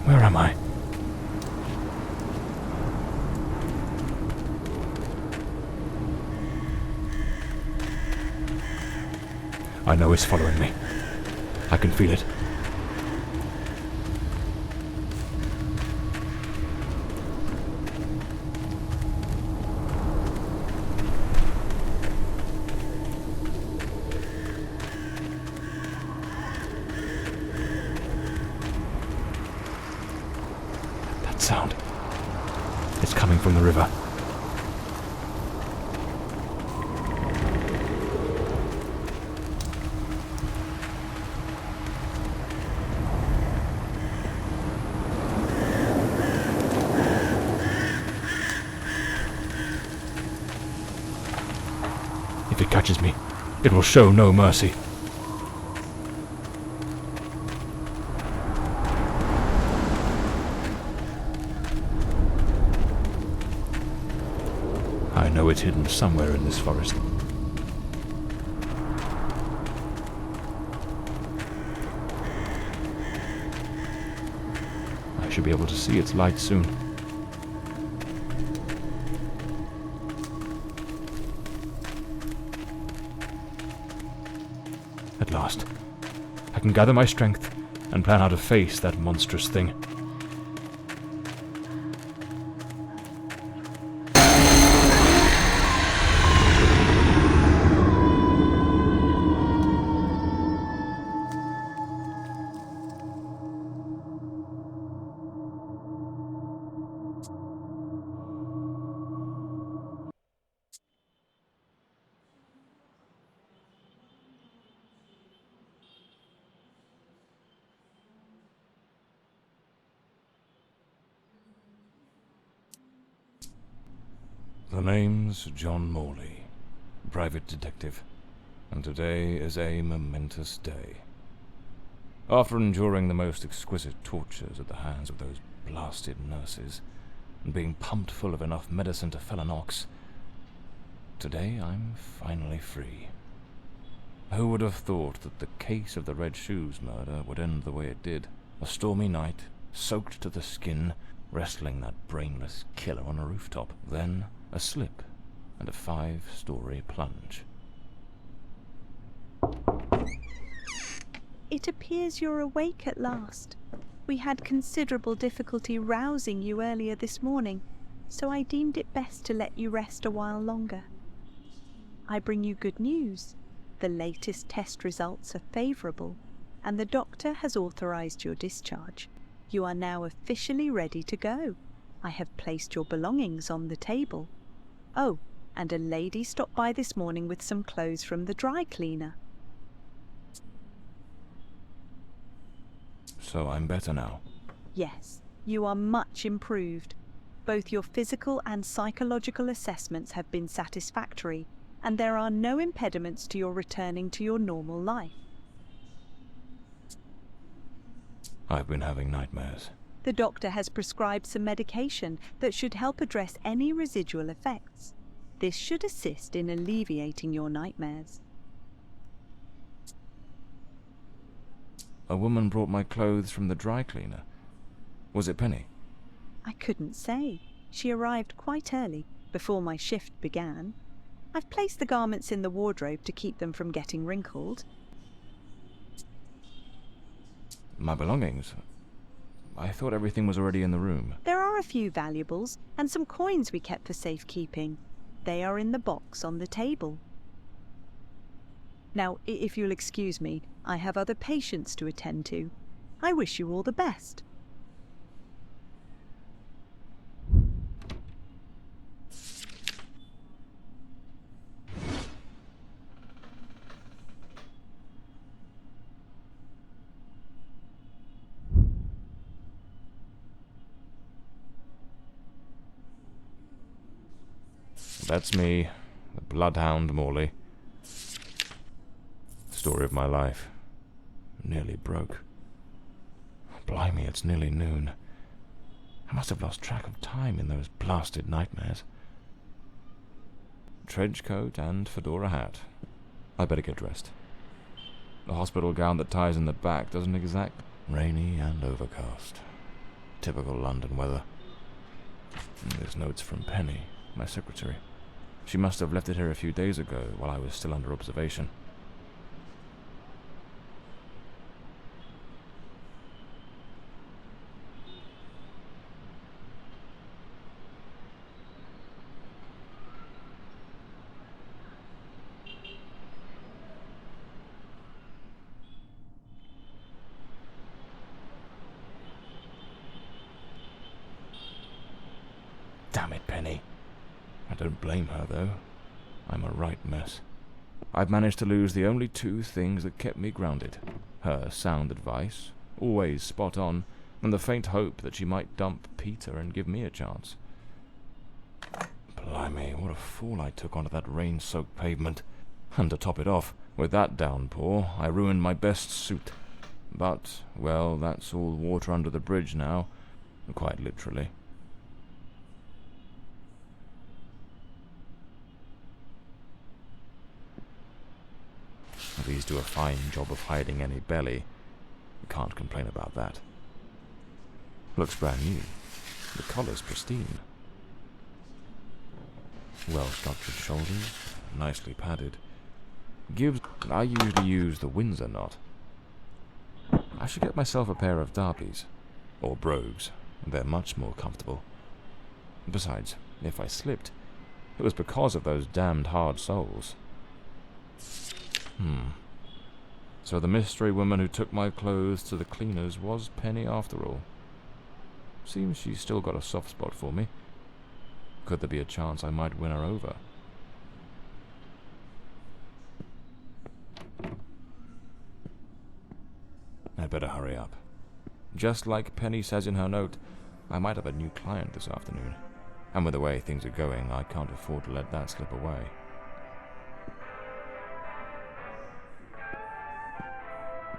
Where am I? I know it's following me. I can feel it. Sound. It's coming from the river. If it catches me, it will show no mercy. I know it's hidden somewhere in this forest. I should be able to see its light soon. At last, I can gather my strength and plan how to face that monstrous thing. The name's John Morley, private detective, and today is a momentous day. After enduring the most exquisite tortures at the hands of those blasted nurses, and being pumped full of enough medicine to fell an ox, today I'm finally free. Who would have thought that the case of the Red Shoes murder would end the way it did? A stormy night, soaked to the skin, wrestling that brainless killer on a rooftop. Then a slip and a 5-story plunge. It appears you're awake at last. We had considerable difficulty rousing you earlier this morning, so I deemed it best to let you rest a while longer. I bring you good news. The latest test results are favourable, and the doctor has authorised your discharge. You are now officially ready to go. I have placed your belongings on the table. Oh, and a lady stopped by this morning with some clothes from the dry cleaner. So I'm better now? Yes, you are much improved. Both your physical and psychological assessments have been satisfactory, and there are no impediments to your returning to your normal life. I've been having nightmares. The doctor has prescribed some medication that should help address any residual effects. This should assist in alleviating your nightmares. A woman brought my clothes from the dry cleaner. Was it Penny? I couldn't say. She arrived quite early, before my shift began. I've placed the garments in the wardrobe to keep them from getting wrinkled. My belongings? I thought everything was already in the room. There are a few valuables and some coins we kept for safekeeping. They are in the box on the table. Now, if you'll excuse me, I have other patients to attend to. I wish you all the best. That's me, the bloodhound Morley. Story of my life. Nearly broke. Blimey, it's nearly noon. I must have lost track of time in those blasted nightmares. Trench coat and fedora hat. I better get dressed. The hospital gown that ties in the back doesn't exact. Rainy and overcast. Typical London weather. And there's notes from Penny, my secretary. She must have left it here a few days ago while I was still under observation. Damn it, Penny. I don't blame her, though. I'm a right mess. I've managed to lose the only two things that kept me grounded. Her sound advice, always spot on, and the faint hope that she might dump Peter and give me a chance. Blimey, what a fall I took onto that rain-soaked pavement. And to top it off, with that downpour, I ruined my best suit. But, well, that's all water under the bridge now, quite literally. These do a fine job of hiding any belly. Can't complain about that. Looks brand new. The collar's pristine. Well-structured shoulders, nicely padded. I usually use the Windsor knot. I should get myself a pair of derbies. Or brogues. They're much more comfortable. Besides, if I slipped, it was because of those damned hard soles. So the mystery woman who took my clothes to the cleaners was Penny after all. Seems she's still got a soft spot for me. Could there be a chance I might win her over? I'd better hurry up. Just like Penny says in her note, I might have a new client this afternoon. And with the way things are going, I can't afford to let that slip away.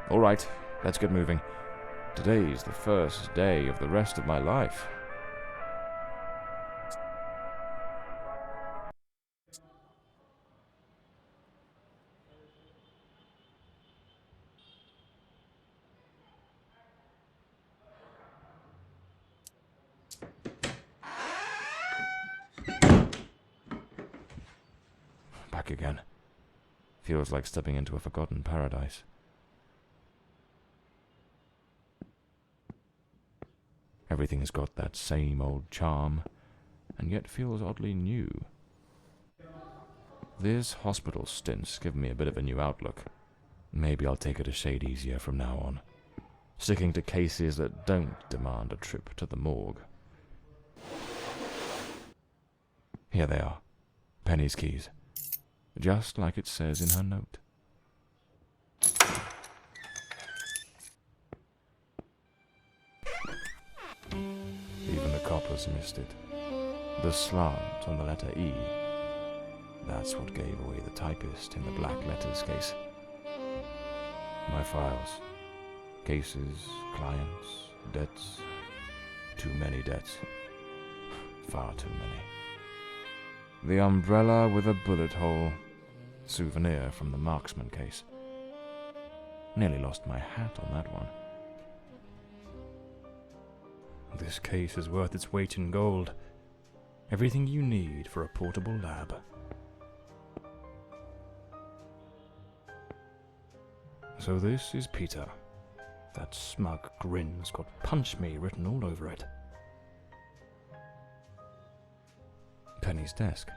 All right, let's get moving. Today's the first day of the rest of my life. Back again. Feels like stepping into a forgotten paradise. Everything has got that same old charm, and yet feels oddly new. This hospital stint's given me a bit of a new outlook. Maybe I'll take it a shade easier from now on, sticking to cases that don't demand a trip to the morgue. Here they are, Penny's keys, just like it says in her note. Even the coppers missed it. The slant on the letter E. That's what gave away the typist in the black letters case. My files. Cases, clients, debts. Too many debts. Far too many. The umbrella with a bullet hole. Souvenir from the marksman case. Nearly lost my hat on that one. This case is worth its weight in gold. Everything you need for a portable lab. So this is Peter. That smug grin's got "punch me" written all over it. Penny's desk.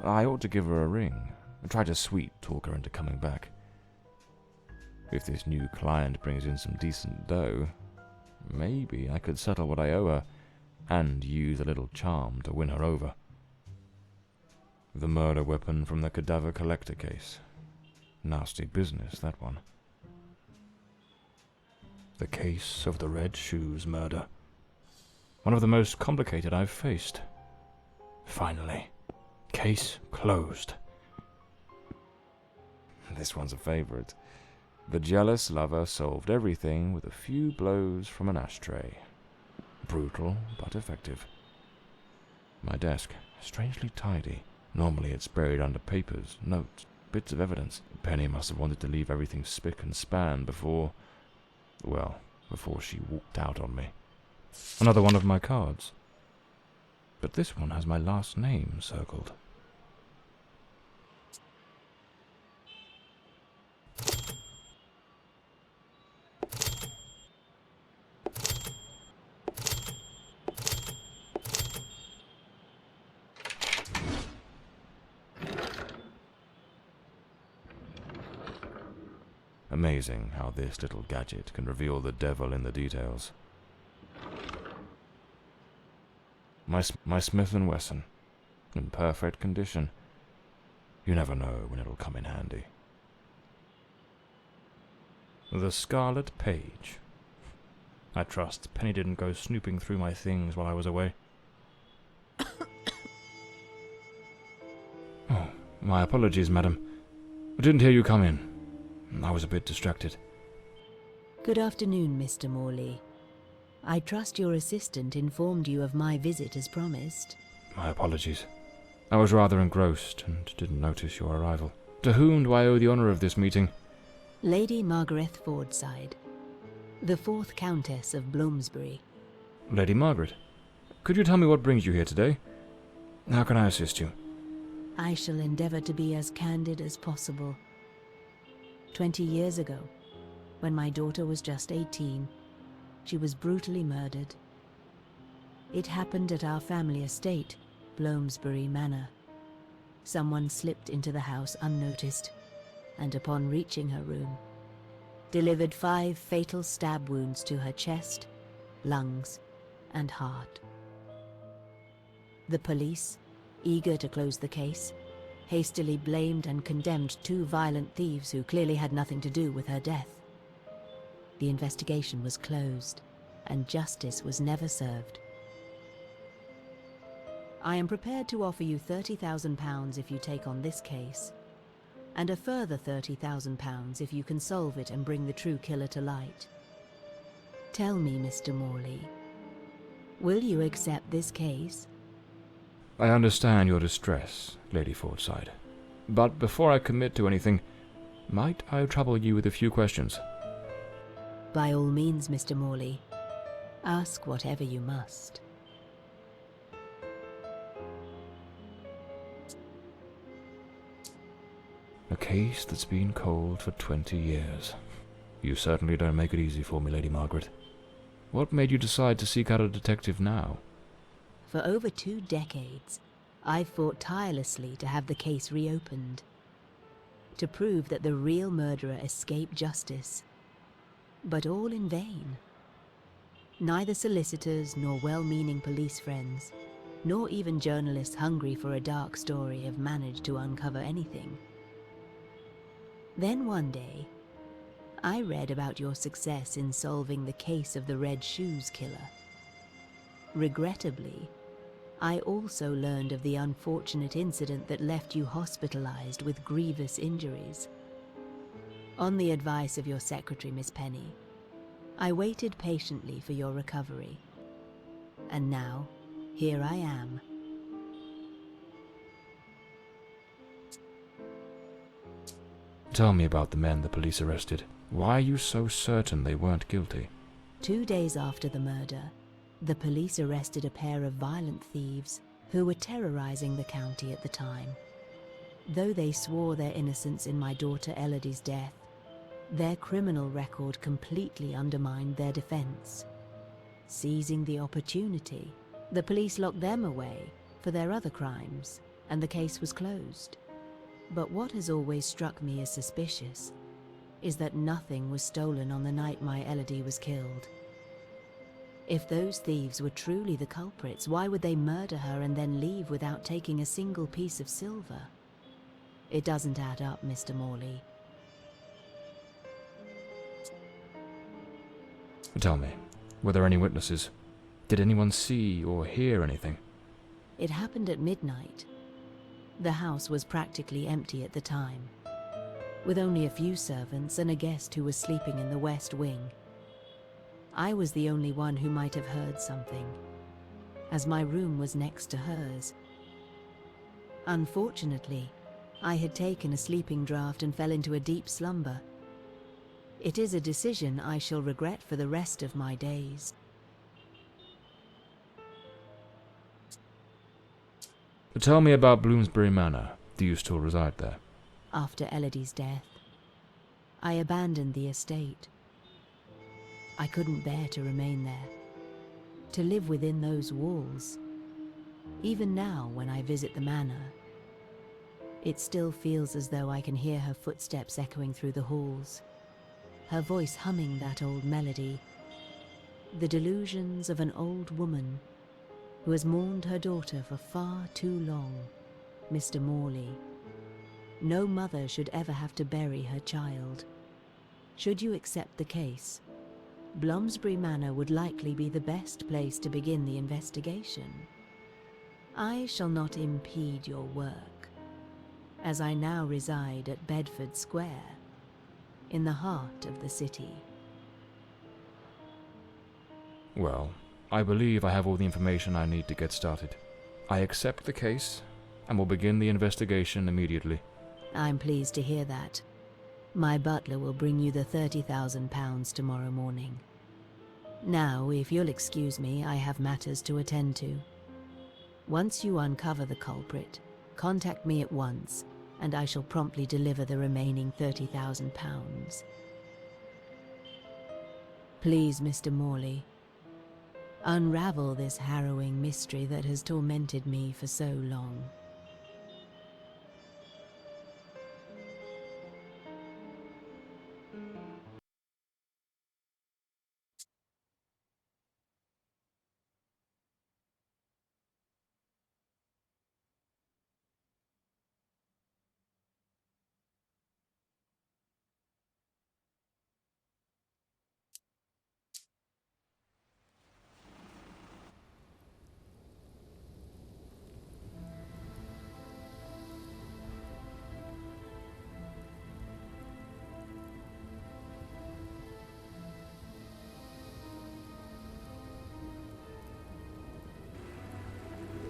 I ought to give her a ring and try to sweet-talk her into coming back. If this new client brings in some decent dough, maybe I could settle what I owe her and use a little charm to win her over. The murder weapon from the cadaver collector case. Nasty business, that one. The case of the Red Shoes murder. One of the most complicated I've faced. Finally. Case closed. This one's a favorite. The jealous lover solved everything with a few blows from an ashtray. Brutal, but effective. My desk, strangely tidy. Normally it's buried under papers, notes, bits of evidence. Penny must have wanted to leave everything spick and span before she walked out on me. Another one of my cards. But this one has my last name circled. Amazing how this little gadget can reveal the devil in the details. My Smith & Wesson, in perfect condition. You never know when it'll come in handy. The Scarlet Page. I trust Penny didn't go snooping through my things while I was away. Oh, my apologies, madam. I didn't hear you come in. I was a bit distracted. Good afternoon, Mr. Morley. I trust your assistant informed you of my visit as promised. My apologies. I was rather engrossed and didn't notice your arrival. To whom do I owe the honour of this meeting? Lady Margaret Fordside, the 4th Countess of Bloomsbury. Lady Margaret, could you tell me what brings you here today? How can I assist you? I shall endeavour to be as candid as possible. 20 years ago, when my daughter was just 18, she was brutally murdered. It happened at our family estate, Bloomsbury Manor. Someone slipped into the house unnoticed, and upon reaching her room, delivered 5 fatal stab wounds to her chest, lungs, and heart. The police, eager to close the case, hastily blamed and condemned 2 violent thieves who clearly had nothing to do with her death. The investigation was closed, and justice was never served. I am prepared to offer you £30,000 if you take on this case, and a further £30,000 if you can solve it and bring the true killer to light. Tell me, Mr. Morley, will you accept this case? I understand your distress, Lady Fordside. But before I commit to anything, might I trouble you with a few questions? By all means, Mr. Morley. Ask whatever you must. A case that's been cold for 20 years. You certainly don't make it easy for me, Lady Margaret. What made you decide to seek out a detective now? For over 2 decades, I've fought tirelessly to have the case reopened, to prove that the real murderer escaped justice. But all in vain. Neither solicitors nor well-meaning police friends, nor even journalists hungry for a dark story have managed to uncover anything. Then one day, I read about your success in solving the case of the Red Shoes killer. Regrettably, I also learned of the unfortunate incident that left you hospitalized with grievous injuries. On the advice of your secretary, Miss Penny, I waited patiently for your recovery. And now, here I am. Tell me about the men the police arrested. Why are you so certain they weren't guilty? 2 days after the murder, the police arrested a pair of violent thieves who were terrorizing the county at the time. Though they swore their innocence in my daughter Elodie's death, their criminal record completely undermined their defense. Seizing the opportunity, the police locked them away for their other crimes. and the case was closed. But what has always struck me as suspicious is that nothing was stolen on the night my Elodie was killed. If those thieves were truly the culprits, why would they murder her and then leave without taking a single piece of silver? It doesn't add up, Mr. Morley. Tell me, were there any witnesses? Did anyone see or hear anything? It happened at midnight. The house was practically empty at the time, with only a few servants and a guest who was sleeping in the west wing. I was the only one who might have heard something, as my room was next to hers. Unfortunately, I had taken a sleeping draught and fell into a deep slumber. It is a decision I shall regret for the rest of my days. Tell me about Bloomsbury Manor. Do you still reside there? After Elodie's death, I abandoned the estate. I couldn't bear to remain there, to live within those walls. Even now, when I visit the manor, it still feels as though I can hear her footsteps echoing through the halls, her voice humming that old melody, the delusions of an old woman who has mourned her daughter for far too long, Mr. Morley. No mother should ever have to bury her child. Should you accept the case, Bloomsbury Manor would likely be the best place to begin the investigation. I shall not impede your work, as I now reside at Bedford Square, in the heart of the city. Well, I believe I have all the information I need to get started. I accept the case, and will begin the investigation immediately. I'm pleased to hear that. My butler will bring you the £30,000 tomorrow morning. Now, if you'll excuse me, I have matters to attend to. Once you uncover the culprit, contact me at once, and I shall promptly deliver the remaining £30,000. Please, Mr. Morley, unravel this harrowing mystery that has tormented me for so long.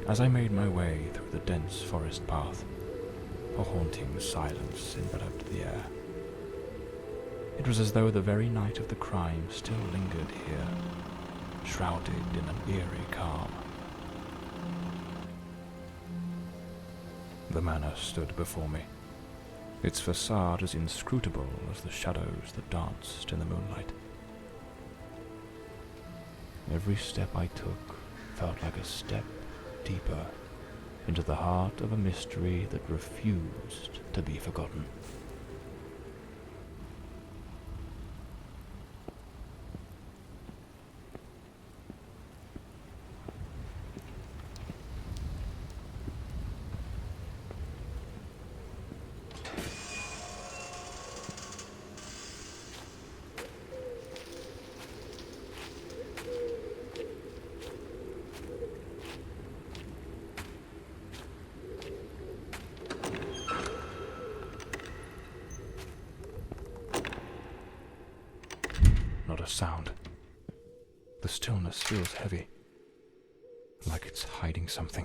As I made my way through the dense forest path, a haunting silence enveloped the air. It was as though the very night of the crime still lingered here, shrouded in an eerie calm. The manor stood before me, its facade as inscrutable as the shadows that danced in the moonlight. Every step I took felt like a step deeper into the heart of a mystery that refused to be forgotten. Not a sound. The stillness feels heavy, like it's hiding something.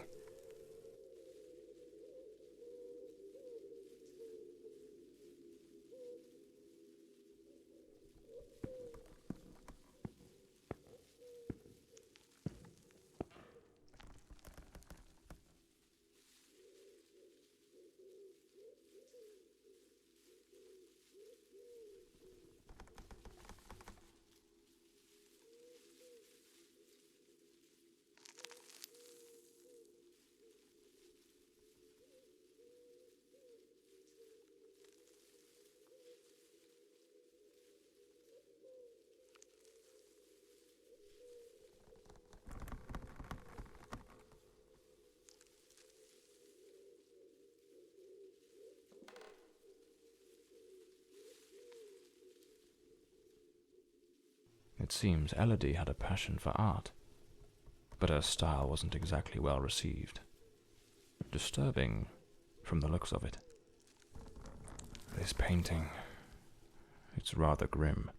It seems Elodie had a passion for art, but her style wasn't exactly well received. Disturbing from the looks of it. This painting, it's rather grim.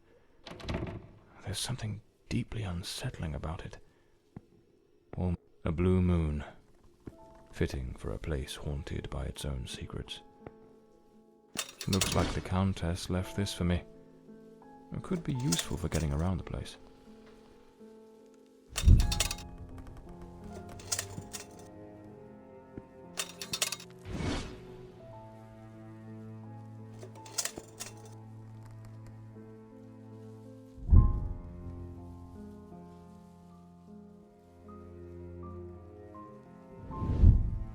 There's something deeply unsettling about it. Or a blue moon, fitting for a place haunted by its own secrets. Looks like the Countess left this for me. It could be useful for getting around the place.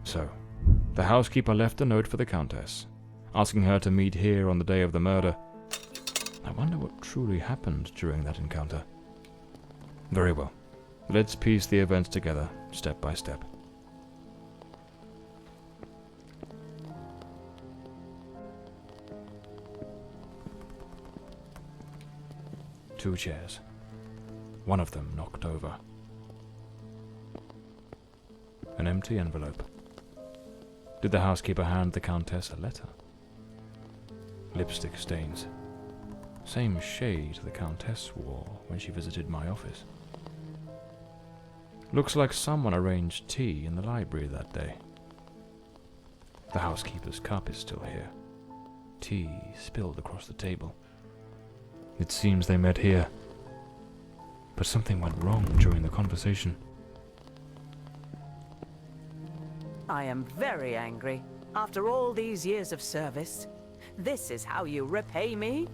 So, the housekeeper left a note for the Countess, asking her to meet here on the day of the murder. I wonder what truly happened during that encounter. Very well. Let's piece the events together, step by step. Two chairs. One of them knocked over. An empty envelope. Did the housekeeper hand the Countess a letter? Lipstick stains. Same shade the Countess wore when she visited my office. Looks like someone arranged tea in the library that day. The housekeeper's cup is still here. Tea spilled across the table. It seems they met here. But something went wrong during the conversation. I am very angry. After all these years of service, this is how you repay me?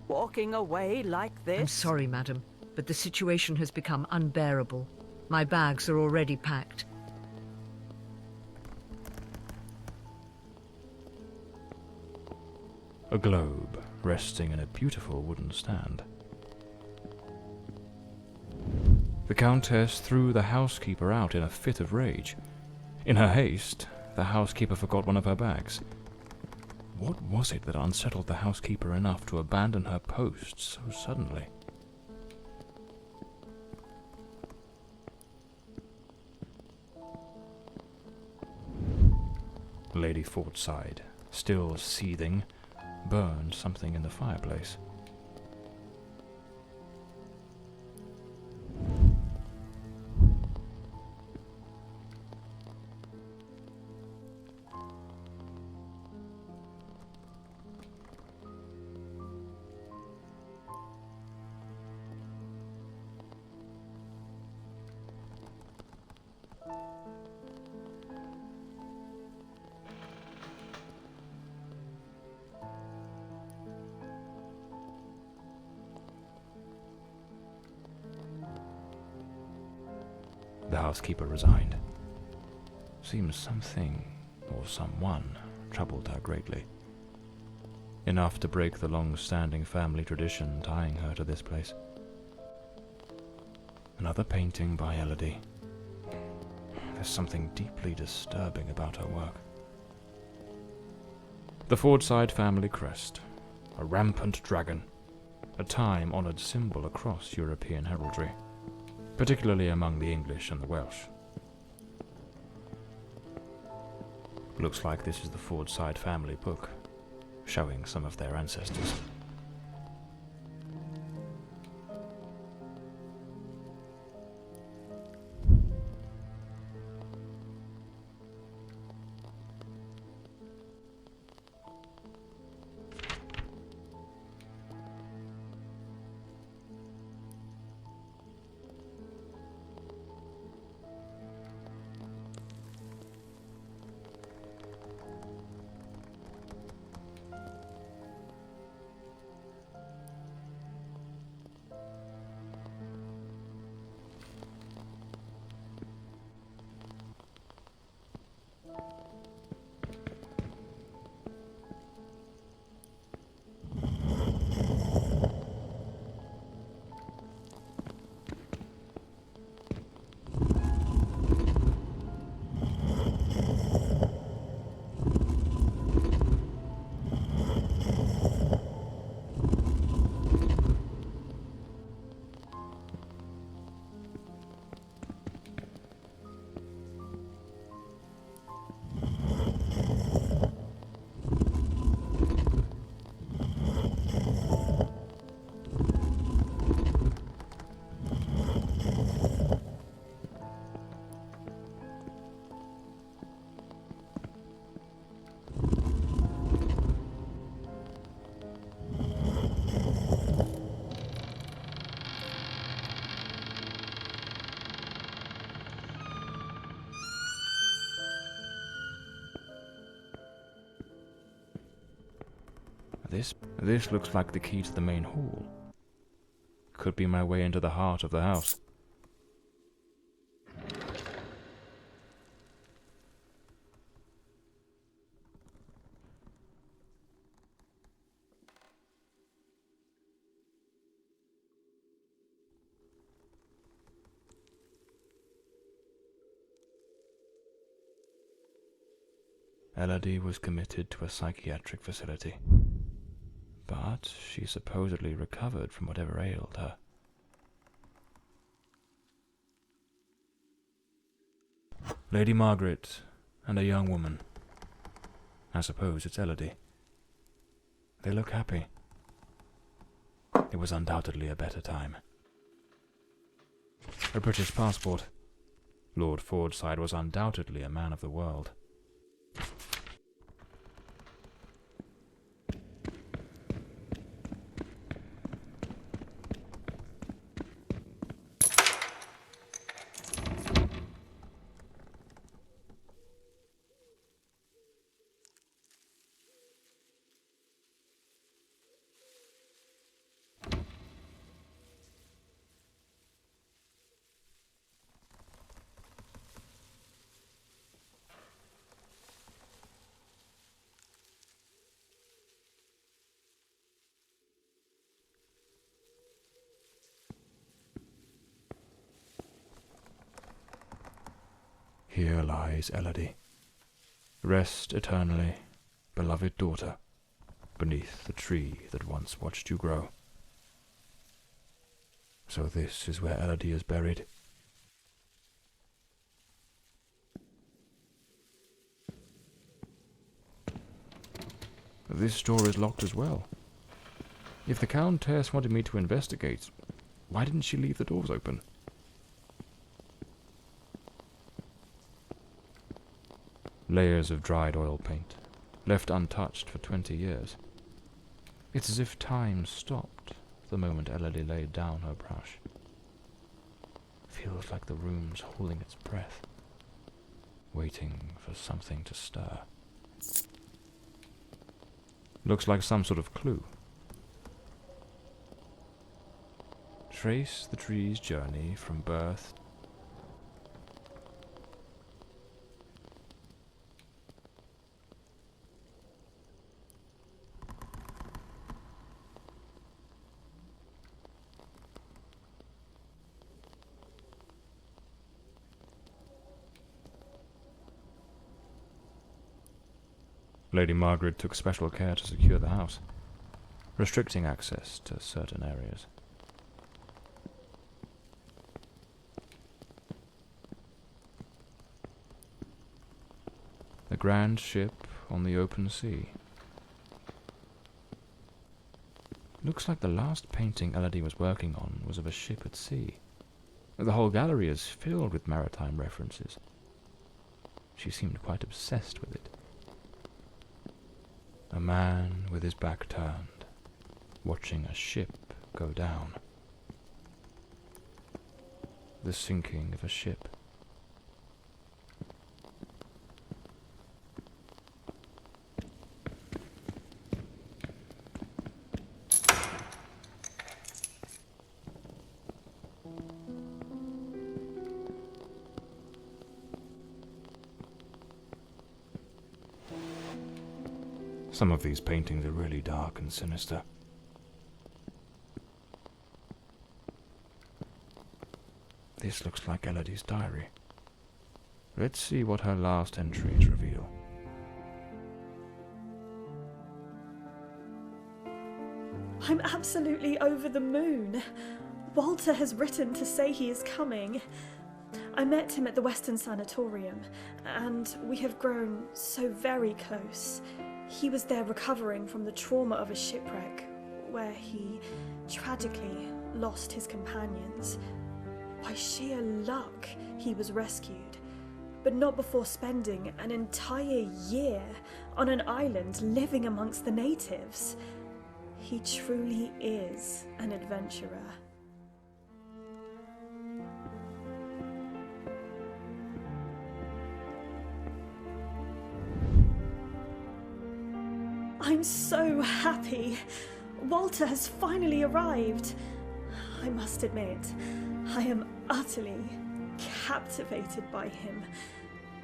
Walking away like this? I'm sorry, madam, but the situation has become unbearable. My bags are already packed. A globe resting in a beautiful wooden stand. The Countess threw the housekeeper out in a fit of rage. In her haste, the housekeeper forgot one of her bags. What was it that unsettled the housekeeper enough to abandon her post so suddenly? Lady Fortside, still seething, burned something in the fireplace. The housekeeper resigned. Seems something, or someone, troubled her greatly. Enough to break the long-standing family tradition tying her to this place. Another painting by Elodie. There's something deeply disturbing about her work. The Fordside family crest. A rampant dragon. A time-honored symbol across European heraldry, particularly among the English and the Welsh. Looks like this is the Fordside family book, showing some of their ancestors. This looks like the key to the main hall. Could be my way into the heart of the house. Elodie was committed to a psychiatric facility, but she supposedly recovered from whatever ailed her. Lady Margaret and a young woman. I suppose it's Elodie. They look happy. It was undoubtedly a better time. A British passport. Lord Fordside was undoubtedly a man of the world. Here lies Elodie. Rest eternally, beloved daughter, beneath the tree that once watched you grow. So this is where Elodie is buried. This door is locked as well. If the Countess wanted me to investigate, why didn't she leave the doors open? Layers of dried oil paint, left untouched for 20 years. It's as if time stopped the moment Elodie laid down her brush. Feels like the room's holding its breath, waiting for something to stir. Looks like some sort of clue. Trace the tree's journey from birth. Lady Margaret took special care to secure the house, restricting access to certain areas. A grand ship on the open sea. Looks like the last painting Elodie was working on was of a ship at sea. The whole gallery is filled with maritime references. She seemed quite obsessed with it. A man with his back turned, watching a ship go down. The sinking of a ship. Some of these paintings are really dark and sinister. This looks like Elodie's diary. Let's see what her last entries reveal. I'm absolutely over the moon. Walter has written to say he is coming. I met him at the Western Sanatorium, and we have grown so very close. He was there recovering from the trauma of a shipwreck, where he tragically lost his companions. By sheer luck, he was rescued, but not before spending an entire year on an island living amongst the natives. He truly is an adventurer. I'm so happy. Walter has finally arrived. I must admit, I am utterly captivated by him.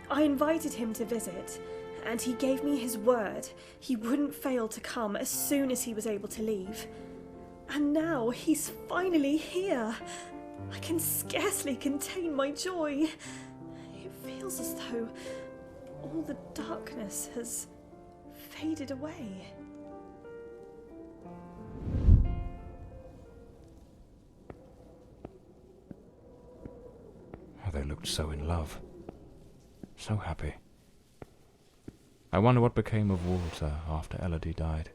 I invited him to visit, and he gave me his word he wouldn't fail to come as soon as he was able to leave. And now he's finally here. I can scarcely contain my joy. It feels as though all the darkness has faded away. They looked so in love. So happy. I wonder what became of Walter after Elodie died.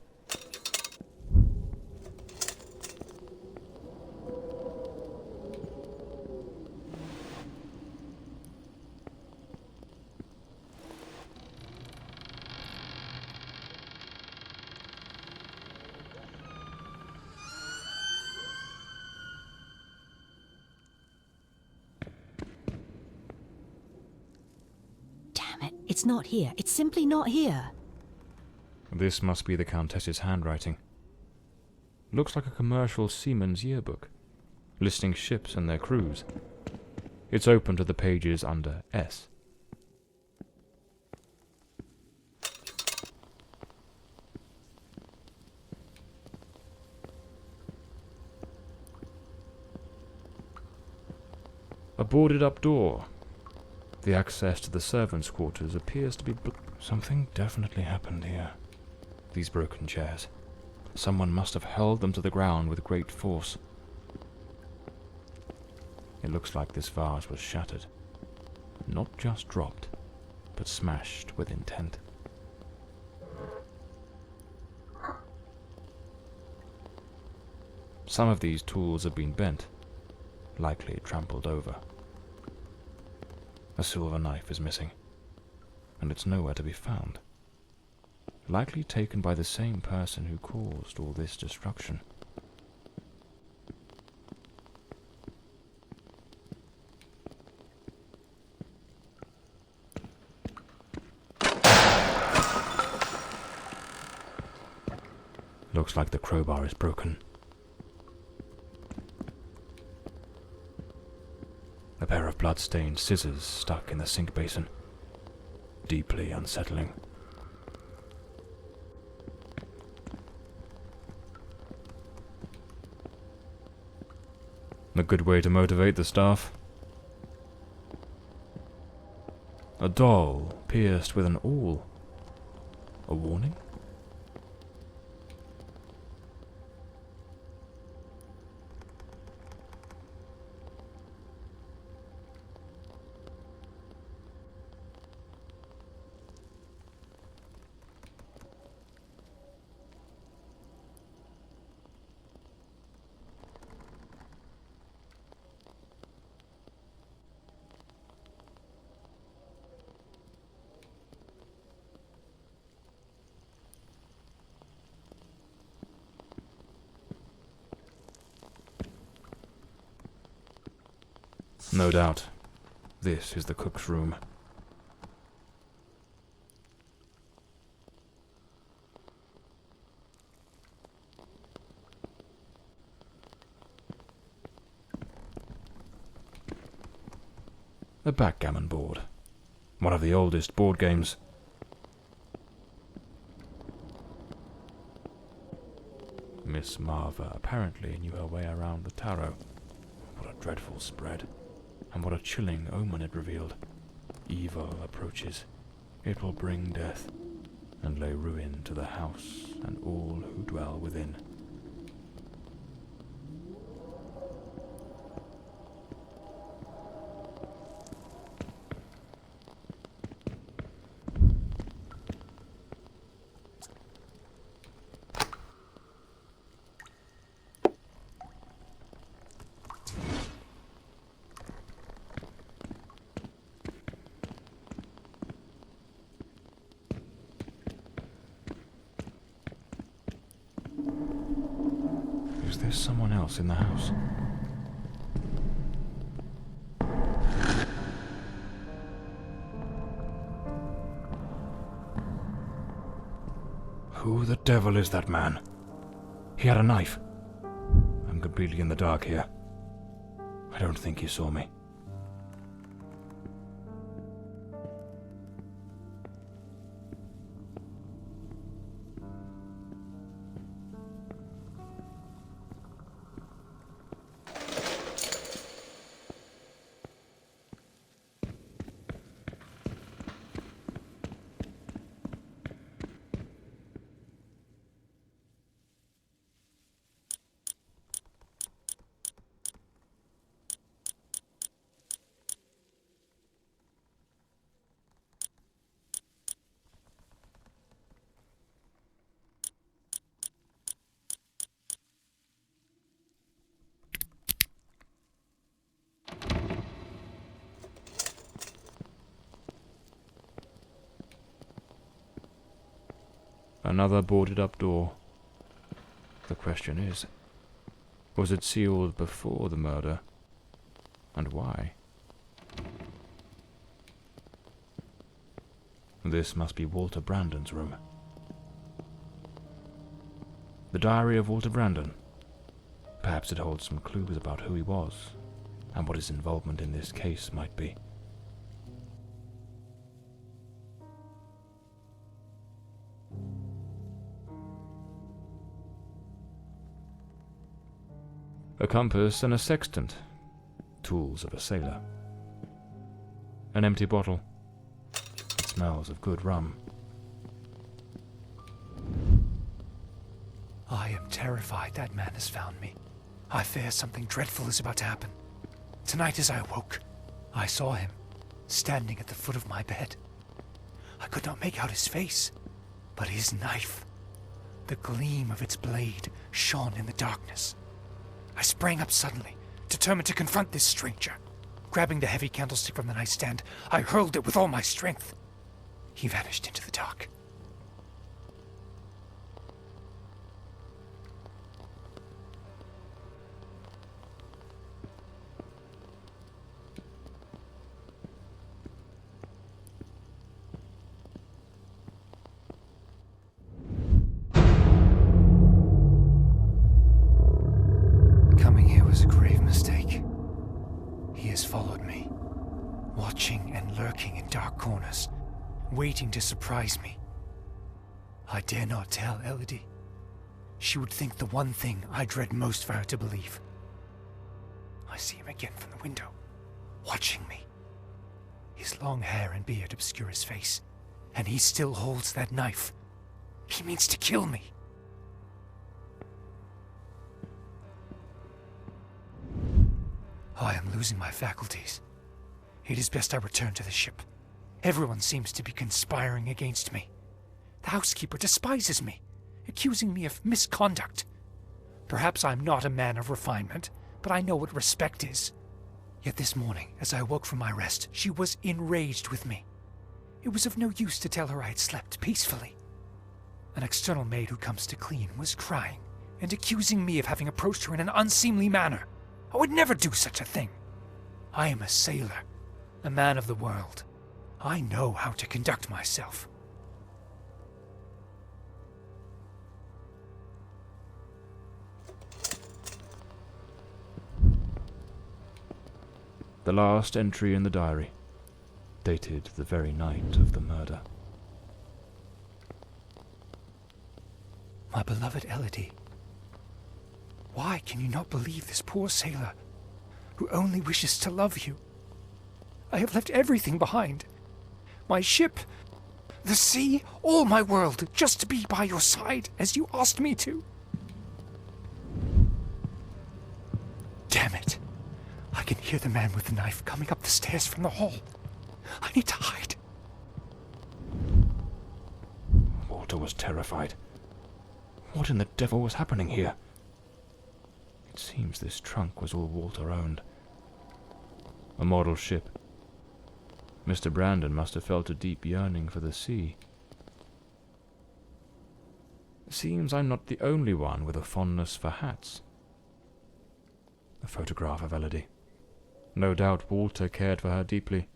It's not here. It's simply not here. This must be the Countess's handwriting. Looks like a commercial seaman's yearbook, listing ships and their crews. It's open to the pages under S. A boarded up door. The access to the servants' quarters appears to be something definitely happened here. These broken chairs. Someone must have held them to the ground with great force. It looks like this vase was shattered. Not just dropped, but smashed with intent. Some of these tools have been bent, likely trampled over. A silver knife is missing, and it's nowhere to be found. Likely taken by the same person who caused all this destruction. Looks like the crowbar is broken. A pair of blood-stained scissors stuck in the sink basin. Deeply unsettling. A good way to motivate the staff. A doll pierced with an awl. A warning? No doubt. This is the cook's room. A backgammon board. One of the oldest board games. Miss Marva apparently knew her way around the tarot. What a dreadful spread. And what a chilling omen it revealed. Evil approaches. It will bring death, and lay ruin to the house and all who dwell within. Is there someone else in the house? Who the devil is that man? He had a knife. I'm completely in the dark here. I don't think he saw me. Another boarded-up door. The question is, was it sealed before the murder? And why? This must be Walter Brandon's room. The diary of Walter Brandon. Perhaps it holds some clues about who he was, and what his involvement in this case might be. A compass and a sextant, tools of a sailor. An empty bottle. It smells of good rum. I am terrified that man has found me. I fear something dreadful is about to happen. Tonight as I awoke, I saw him, standing at the foot of my bed. I could not make out his face, but his knife. The gleam of its blade shone in the darkness. I sprang up suddenly, determined to confront this stranger. Grabbing the heavy candlestick from the nightstand, I hurled it with all my strength. He vanished into the dark. Coming here was a grave mistake. He has followed me, watching and lurking in dark corners, waiting to surprise me. I dare not tell Elodie. She would think the one thing I dread most for her to believe. I see him again from the window, watching me. His long hair and beard obscure his face, and he still holds that knife. He means to kill me. I am losing my faculties. It is best I return to the ship. Everyone seems to be conspiring against me. The housekeeper despises me, accusing me of misconduct. Perhaps I'm not a man of refinement, but I know what respect is. Yet this morning, as I awoke from my rest, she was enraged with me. It was of no use to tell her I had slept peacefully. An external maid who comes to clean was crying and accusing me of having approached her in an unseemly manner. I would never do such a thing. I am a sailor, a man of the world. I know how to conduct myself. The last entry in the diary, dated the very night of the murder. My beloved Elodie, why can you not believe this poor sailor who only wishes to love you? I have left everything behind. My ship, the sea, all my world, just to be by your side as you asked me to. Damn it. I can hear the man with the knife coming up the stairs from the hall. I need to hide. Walter was terrified. What in the devil was happening here? It seems this trunk was all Walter owned. A model ship. Mr. Brandon must have felt a deep yearning for the sea. Seems I'm not the only one with a fondness for hats. A photograph of Elodie. No doubt Walter cared for her deeply.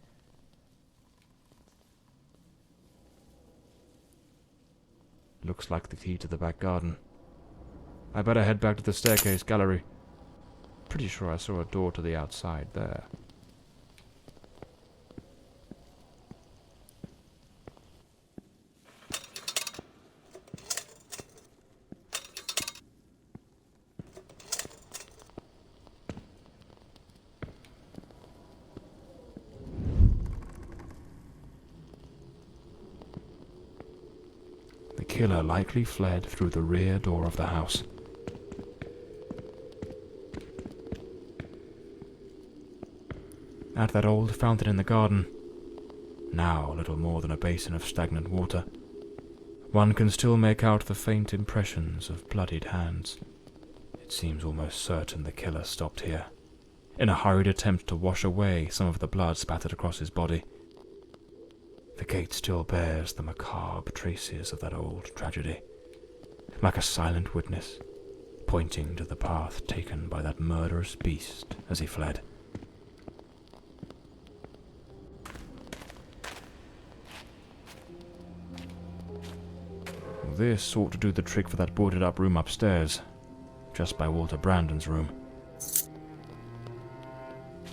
Looks like the key to the back garden. I better head back to the staircase gallery. Pretty sure I saw a door to the outside there. The killer likely fled through the rear door of the house. At that old fountain in the garden, now little more than a basin of stagnant water, one can still make out the faint impressions of bloodied hands. It seems almost certain the killer stopped here, in a hurried attempt to wash away some of the blood spattered across his body. The gate still bears the macabre traces of that old tragedy, like a silent witness, pointing to the path taken by that murderous beast as he fled. This ought to do the trick for that boarded-up room upstairs, just by Walter Brandon's room.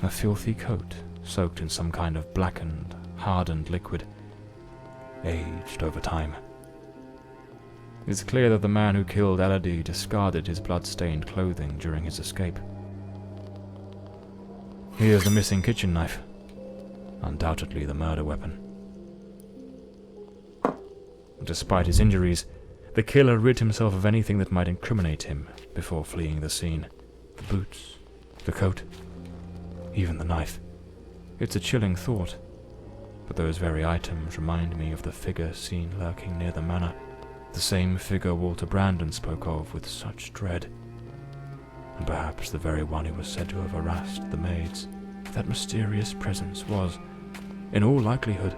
A filthy coat, soaked in some kind of blackened, hardened liquid, aged over time. It's clear that the man who killed Elodie discarded his blood-stained clothing during his escape. Here's the missing kitchen knife, undoubtedly the murder weapon. Despite his injuries, the killer rid himself of anything that might incriminate him before fleeing the scene. The boots, the coat, even the knife. It's a chilling thought, but those very items remind me of the figure seen lurking near the manor, the same figure Walter Brandon spoke of with such dread, and perhaps the very one who was said to have harassed the maids. That mysterious presence was, in all likelihood,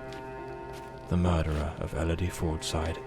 the murderer of Elodie Fordside.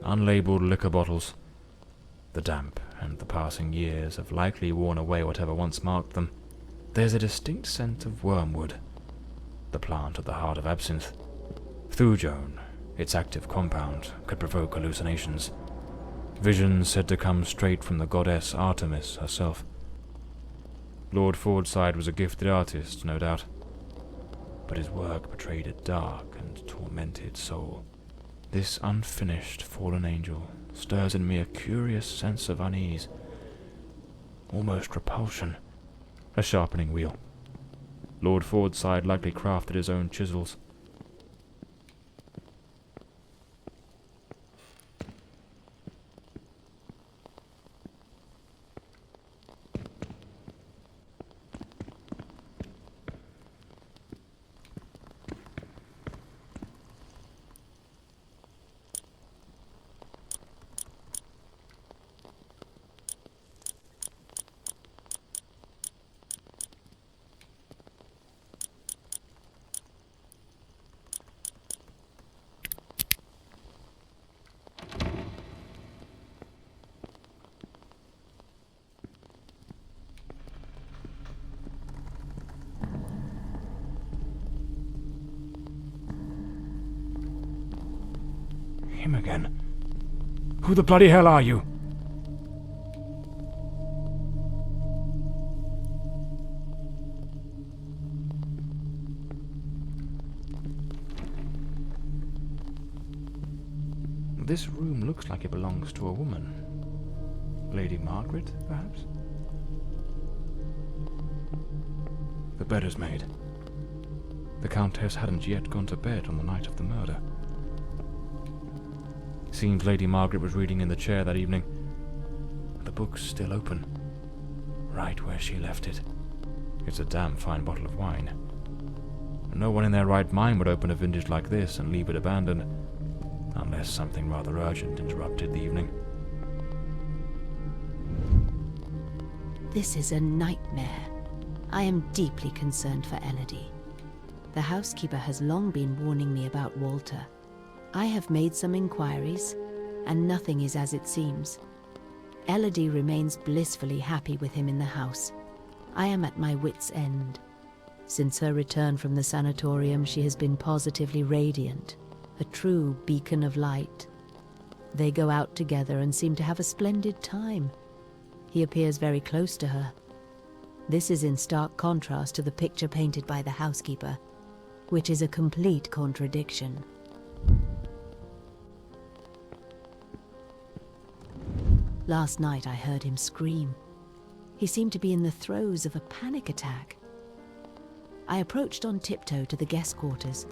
Unlabeled liquor bottles. The damp and the passing years have likely worn away whatever once marked them. There's a distinct scent of wormwood, the plant at the heart of absinthe. Thujone, its active compound, could provoke hallucinations. Visions said to come straight from the goddess Artemis herself. Lord Fordside was a gifted artist, no doubt, but his work betrayed a dark and tormented soul. This unfinished fallen angel stirs in me a curious sense of unease, almost repulsion. A sharpening wheel. Lord Fordside likely crafted his own chisels. Him again. Who the bloody hell are you? This room looks like it belongs to a woman. Lady Margaret, perhaps? The bed is made. The Countess hadn't yet gone to bed on the night of the murder. Seemed Lady Margaret was reading in the chair that evening. The book's still open, right where she left it. It's a damn fine bottle of wine. No one in their right mind would open a vintage like this and leave it abandoned, unless something rather urgent interrupted the evening. This is a nightmare. I am deeply concerned for Elodie. The housekeeper has long been warning me about Walter. I have made some inquiries, and nothing is as it seems. Elodie remains blissfully happy with him in the house. I am at my wit's end. Since her return from the sanatorium, she has been positively radiant, a true beacon of light. They go out together and seem to have a splendid time. He appears very close to her. This is in stark contrast to the picture painted by the housekeeper, which is a complete contradiction. Last night I heard him scream. He seemed to be in the throes of a panic attack. I approached on tiptoe to the guest quarters,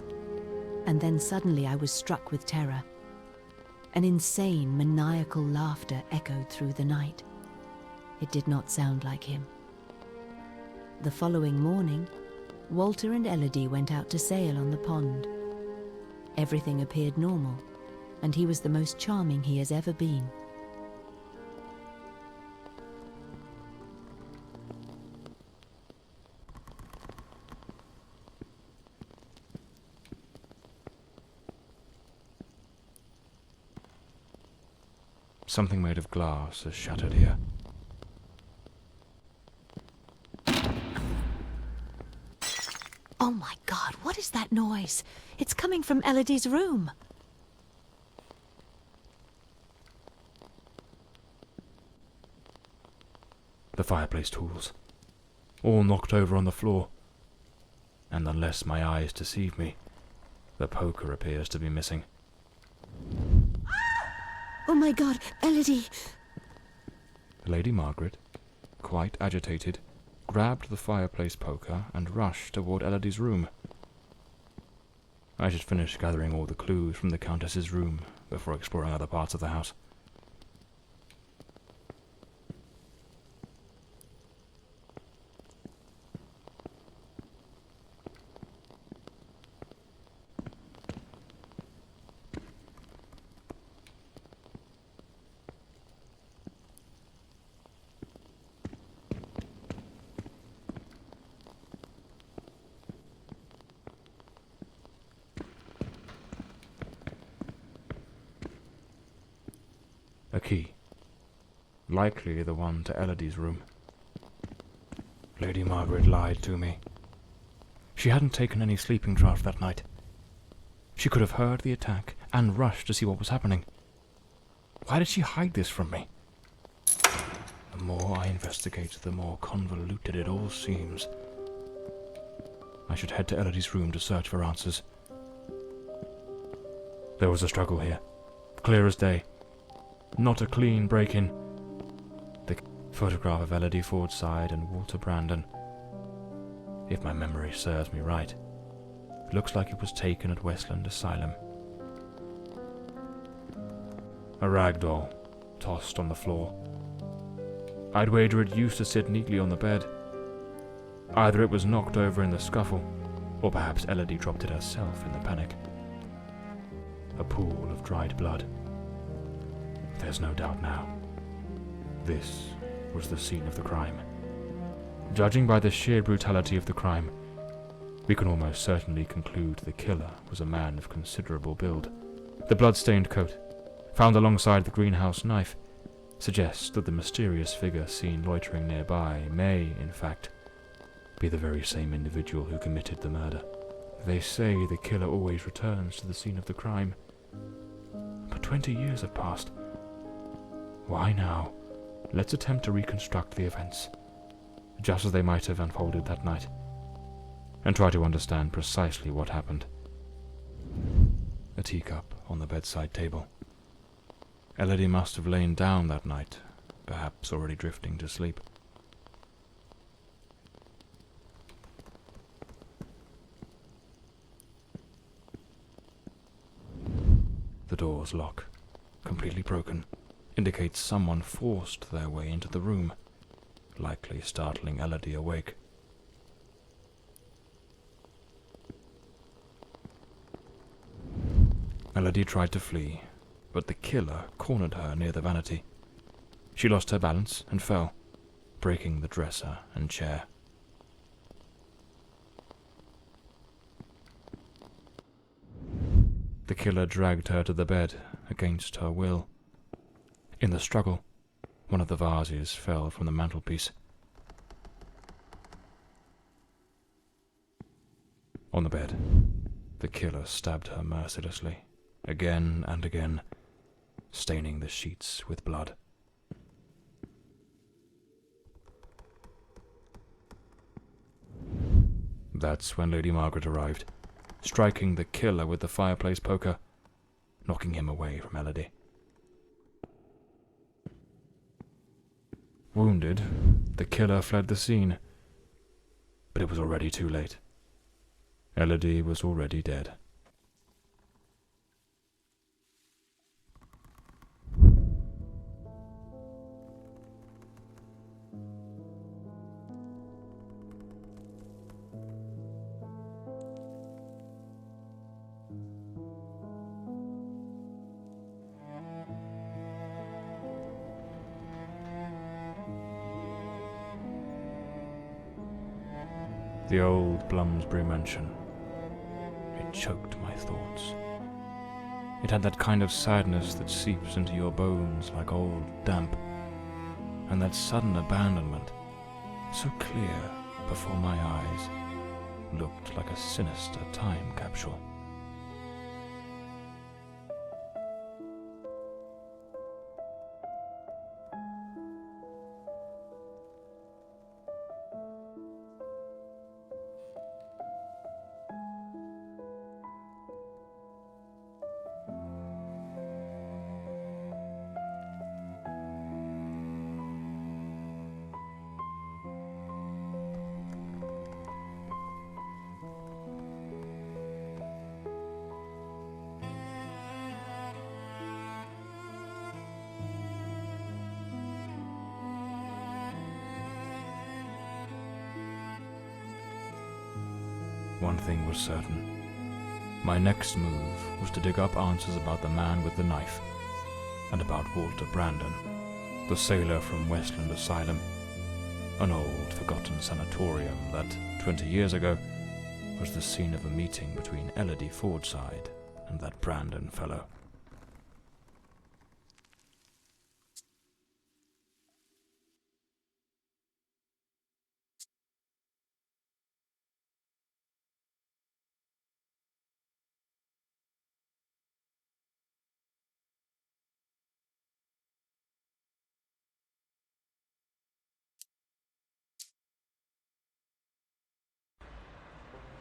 and then suddenly I was struck with terror. An insane, maniacal laughter echoed through the night. It did not sound like him. The following morning, Walter and Elodie went out to sail on the pond. Everything appeared normal, and he was the most charming he has ever been. Something made of glass has shattered here. Oh my God, what is that noise? It's coming from Elodie's room. The fireplace tools, all knocked over on the floor. And unless my eyes deceive me, the poker appears to be missing. Oh my God, Elodie! Lady Margaret, quite agitated, grabbed the fireplace poker and rushed toward Elodie's room. I should finish gathering all the clues from the Countess's room before exploring other parts of the house. A key. Likely the one to Elodie's room. Lady Margaret lied to me. She hadn't taken any sleeping draught that night. She could have heard the attack and rushed to see what was happening. Why did she hide this from me? The more I investigate, the more convoluted it all seems. I should head to Elodie's room to search for answers. There was a struggle here, clear as day. Not a clean break-in. The photograph of Elodie Fordside and Walter Brandon. If my memory serves me right, it looks like it was taken at Westland Asylum. A rag doll, tossed on the floor. I'd wager it used to sit neatly on the bed. Either it was knocked over in the scuffle, or perhaps Elodie dropped it herself in the panic. A pool of dried blood. There's no doubt now. This was the scene of the crime. Judging by the sheer brutality of the crime, we can almost certainly conclude the killer was a man of considerable build. The blood-stained coat, found alongside the greenhouse knife, suggests that the mysterious figure seen loitering nearby may, in fact, be the very same individual who committed the murder. They say the killer always returns to the scene of the crime. But 20 years have passed. Why now? Let's attempt to reconstruct the events, just as they might have unfolded that night, and try to understand precisely what happened. A teacup on the bedside table. Elodie must have lain down that night, perhaps already drifting to sleep. The door's lock, completely broken, indicates someone forced their way into the room, likely startling Elodie awake. Elodie tried to flee, but the killer cornered her near the vanity. She lost her balance and fell, breaking the dresser and chair. The killer dragged her to the bed against her will. In the struggle, one of the vases fell from the mantelpiece. On the bed, the killer stabbed her mercilessly, again and again, staining the sheets with blood. That's when Lady Margaret arrived, striking the killer with the fireplace poker, knocking him away from Elodie. Wounded, the killer fled the scene, but it was already too late. Elodie was already dead. The old Bloomsbury mansion. It choked my thoughts. It had that kind of sadness that seeps into your bones like old damp, and that sudden abandonment, so clear before my eyes, looked like a sinister time capsule. One thing was certain. My next move was to dig up answers about the man with the knife, and about Walter Brandon, the sailor from Westland Asylum, an old, forgotten sanatorium that, 20 years ago, was the scene of a meeting between Elodie Fordside and that Brandon fellow.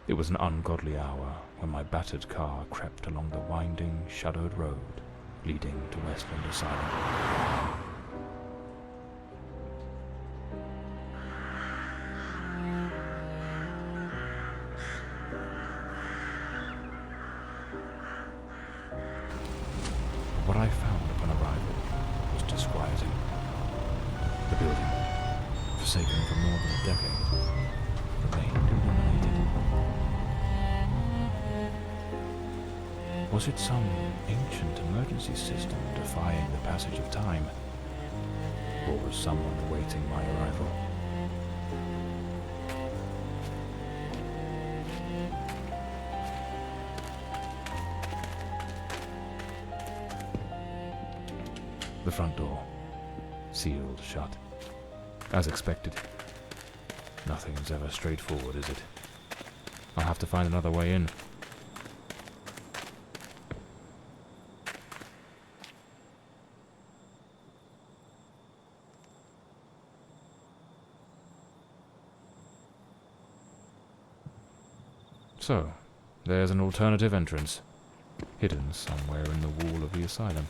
It was an ungodly hour when my battered car crept along the winding, shadowed road leading to Westland Asylum. What I found upon arrival was disquieting. The building, forsaken for more than a decade, remained illuminated. Was it some ancient emergency system defying the passage of time? Or was someone awaiting my arrival? The front door, sealed shut. As expected. Nothing's ever straightforward, is it? I'll have to find another way in. So, there's an alternative entrance, hidden somewhere in the wall of the asylum.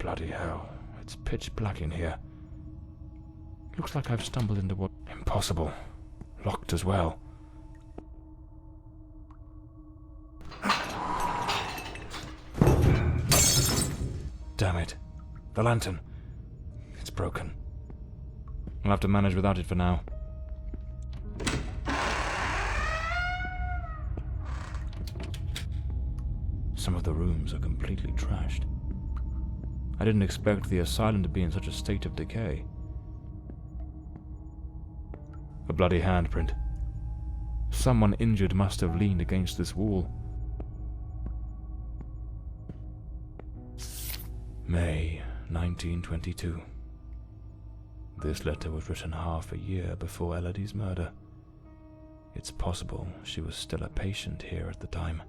Bloody hell. It's pitch black in here. Looks like I've stumbled into what... Impossible. Locked as well. Damn it. The lantern. It's broken. I'll have to manage without it for now. Some of the rooms are completely trashed. I didn't expect the asylum to be in such a state of decay. A bloody handprint. Someone injured must have leaned against this wall. May 1922. This letter was written half a year before Elodie's murder. It's possible she was still a patient here at the time.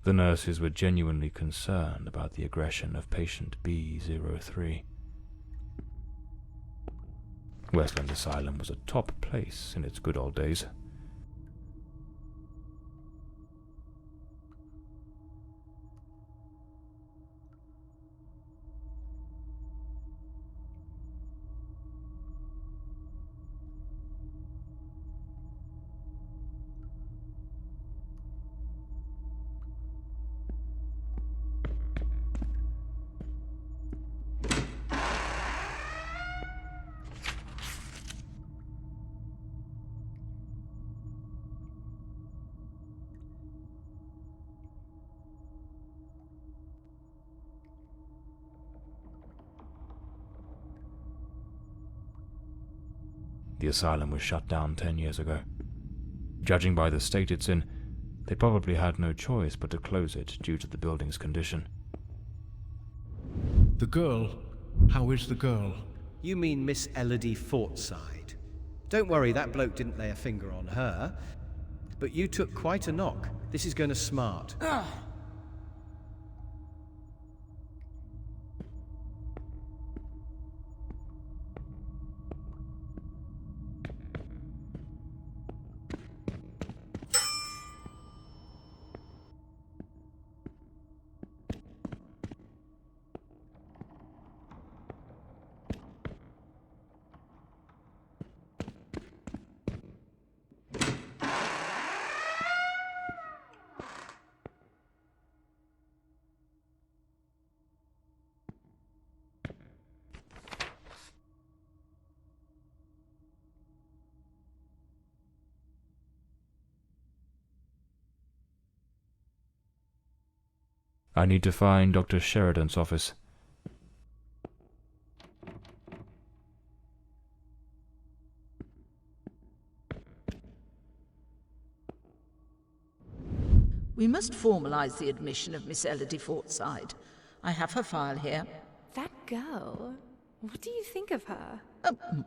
The nurses were genuinely concerned about the aggression of patient B03. Westland Asylum was a top place in its good old days. The asylum was shut down 10 years ago. Judging by the state it's in, they probably had no choice but to close it due to the building's condition. The girl? How is the girl? You mean Miss Elodie Fortside? Don't worry, that bloke didn't lay a finger on her. But you took quite a knock. This is going to smart. I need to find Dr. Sheridan's office. We must formalize the admission of Miss Elodie Fortside. I have her file here. That girl? What do you think of her?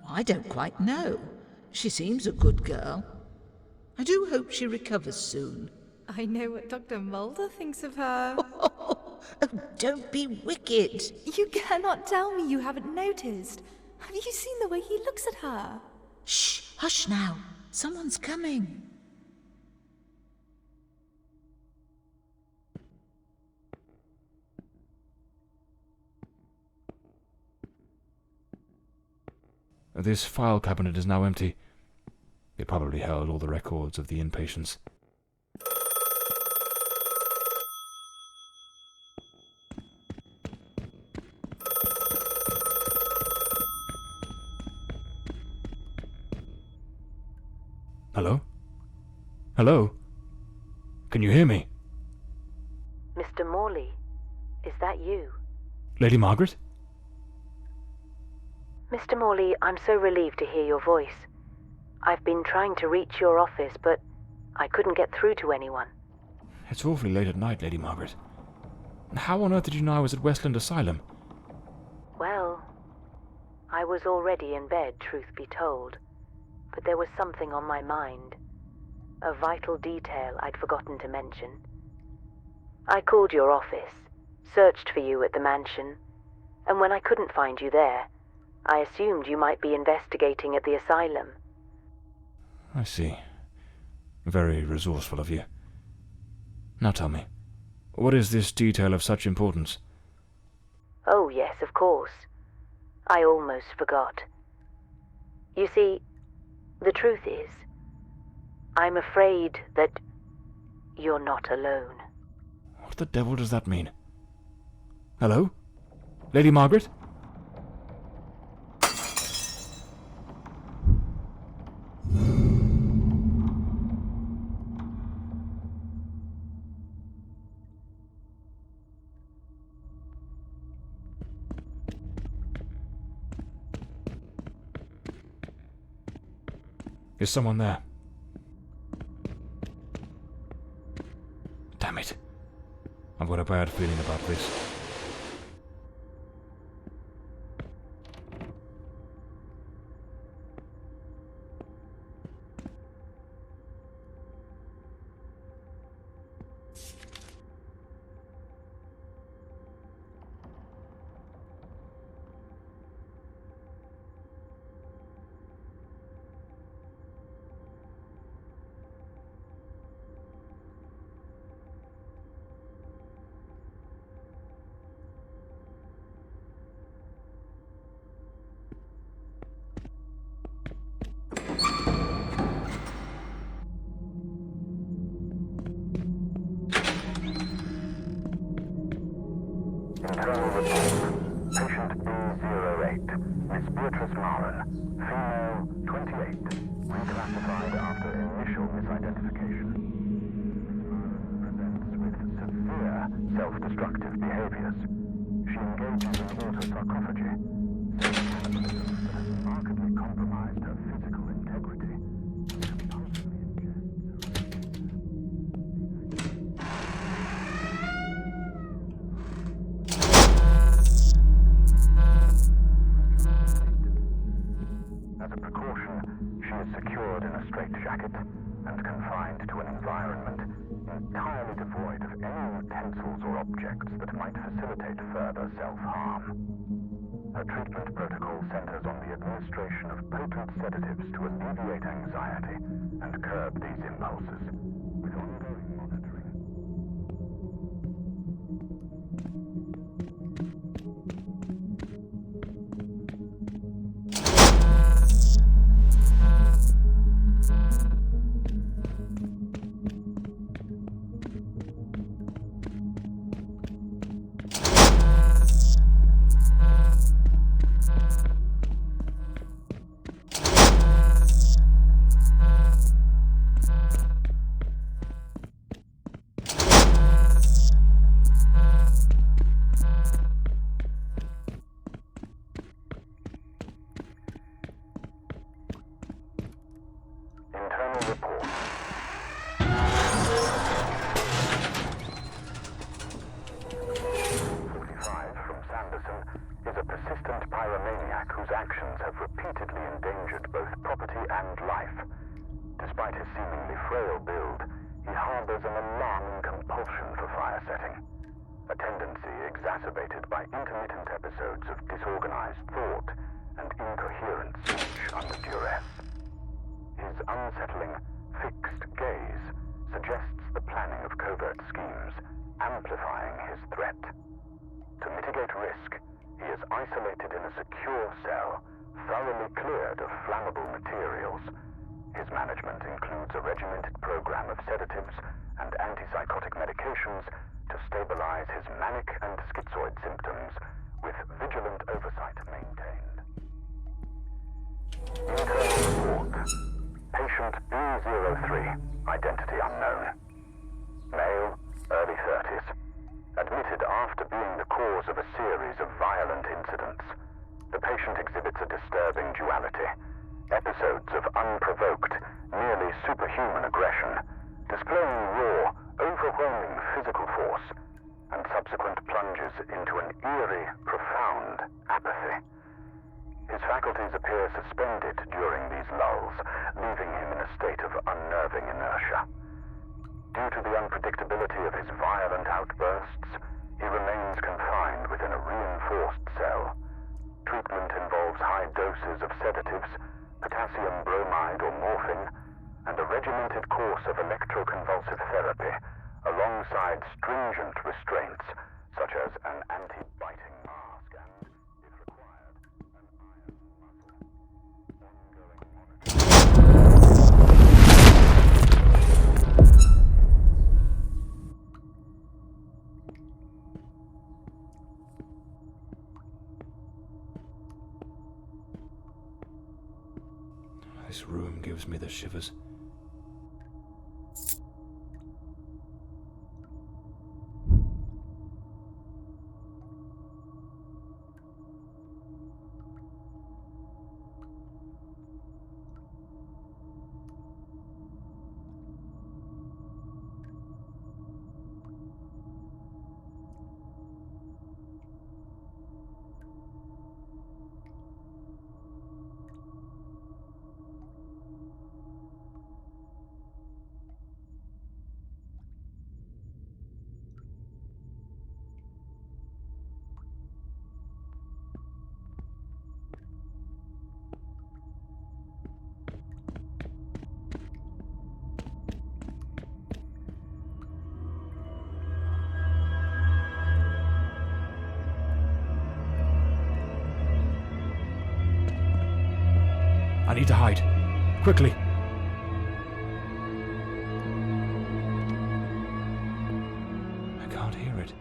I don't quite know. She seems a good girl. I do hope she recovers soon. I know what Dr. Mulder thinks of her. Oh, don't be wicked. You cannot tell me you haven't noticed. Have you seen the way he looks at her? Shh, hush now. Someone's coming. This file cabinet is now empty. It probably held all the records of the inpatients. Hello? Hello? Can you hear me? Mr. Morley, is that you? Lady Margaret? Mr. Morley, I'm so relieved to hear your voice. I've been trying to reach your office, but I couldn't get through to anyone. It's awfully late at night, Lady Margaret. How on earth did you know I was at Westland Asylum? Well, I was already in bed, truth be told. but there was something on my mind. A vital detail I'd forgotten to mention. I called your office, searched for you at the mansion, and when I couldn't find you there, I assumed you might be investigating at the asylum. I see. Very resourceful of you. Now tell me, what is this detail of such importance? Oh yes, of course. I almost forgot. You see, the truth is, I'm afraid that you're not alone. What the devil does that mean? Hello? Lady Margaret? Is someone there? Damn it. I've got a bad feeling about this. Self-destructive behaviors. She engages in auto-sarcophagy, self-cannibalism that has markedly compromised her physical integrity. As a precaution, she is secured in a straitjacket and confined to an environment entirely devoid of any utensils or objects that might facilitate further self-harm. Her treatment protocol centers on the administration of potent sedatives to alleviate anxiety and curb these impulses, with ongoing monitoring. His faculties appear suspended during these lulls, leaving him in a state of unnerving inertia. Due to the unpredictability of his violent outbursts, he remains confined within a reinforced cell. Treatment involves high doses of sedatives, potassium bromide or morphine, and a regimented course of electroconvulsive therapy, alongside stringent restraints, such as an anti-biting mask and, if required, an iron muzzle. Ongoing This room gives me the shivers. I need to hide. Quickly. I can't hear it.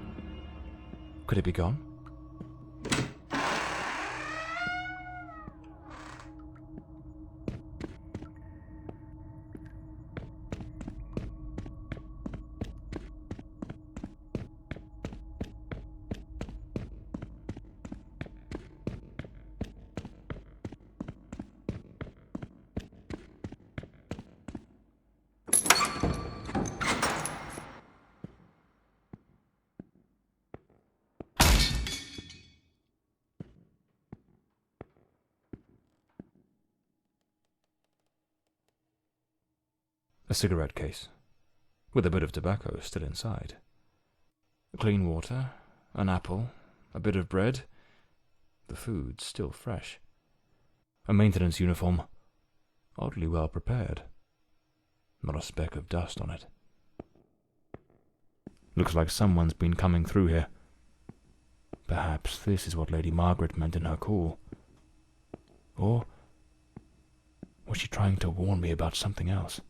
Could it be gone? A cigarette case, with a bit of tobacco still inside. Clean water, an apple, a bit of bread, the food still fresh. A maintenance uniform, oddly well prepared. Not a speck of dust on it. Looks like someone's been coming through here. Perhaps this is what Lady Margaret meant in her call. Or was she trying to warn me about something else?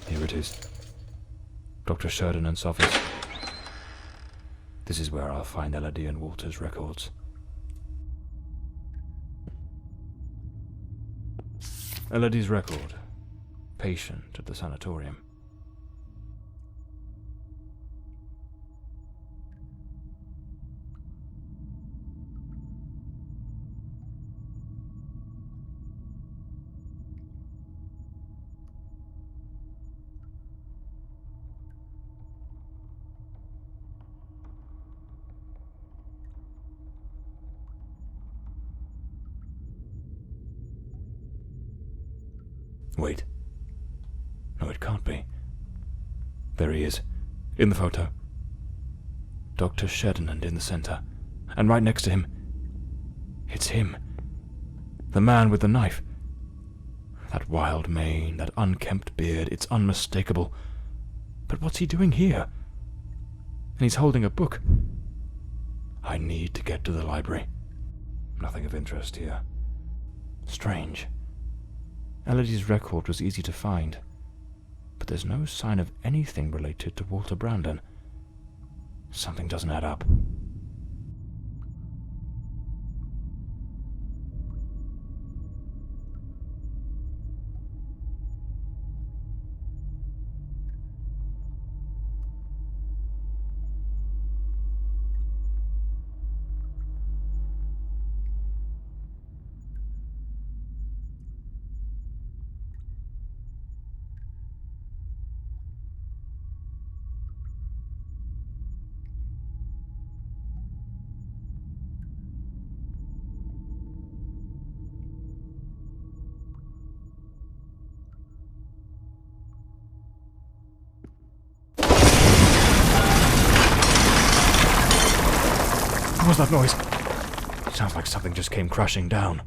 Here it is. Dr. Sheridan's office. This is where I'll find Elodie and Walter's records. Elodie's record. Patient at the sanatorium. Wait. No, it can't be. There he is, in the photo. Dr. Sheridan in the center, and right next to him, it's him. The man with the knife. That wild mane, that unkempt beard, it's unmistakable. But what's he doing here? And he's holding a book. I need to get to the library. Nothing of interest here. Strange. Elodie's record was easy to find, but there's no sign of anything related to Walter Brandon. Something doesn't add up. What was that noise? Sounds like something just came crashing down.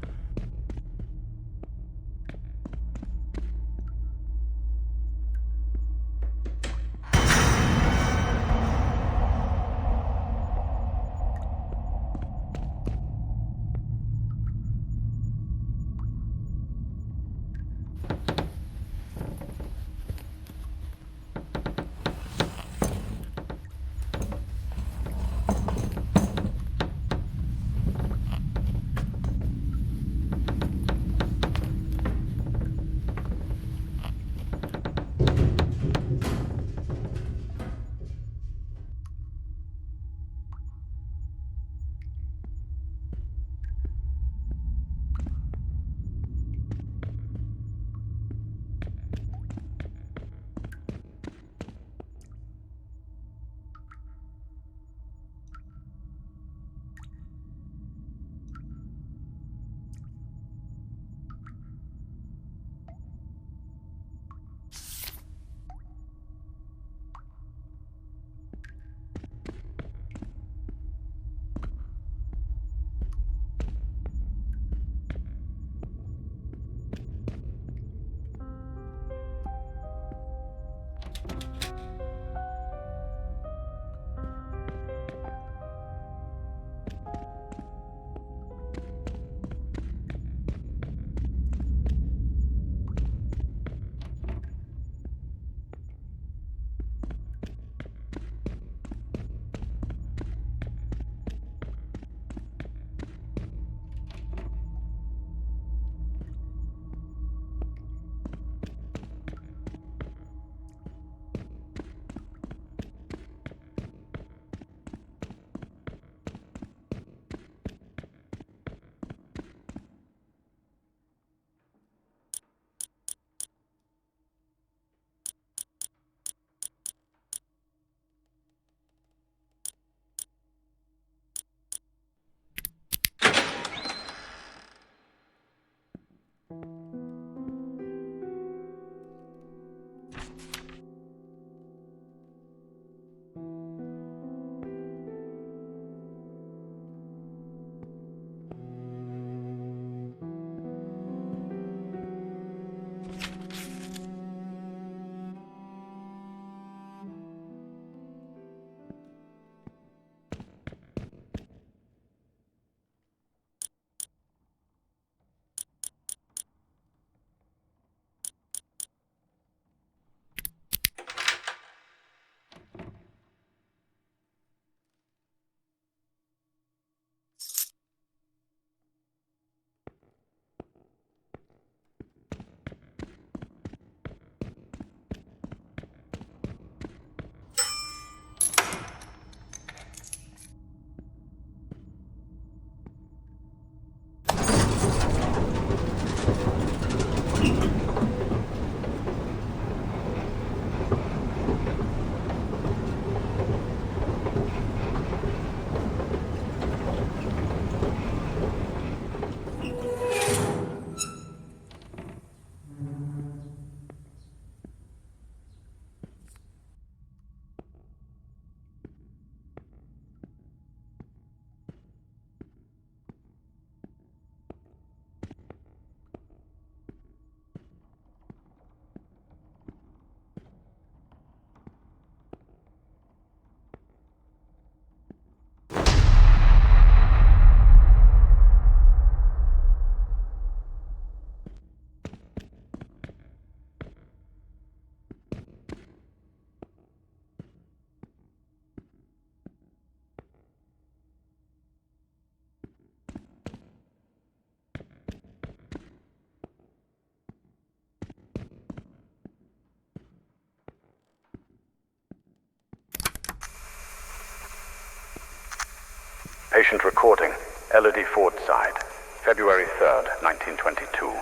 Patient recording, Elodie Fordside, February 3rd, 1922.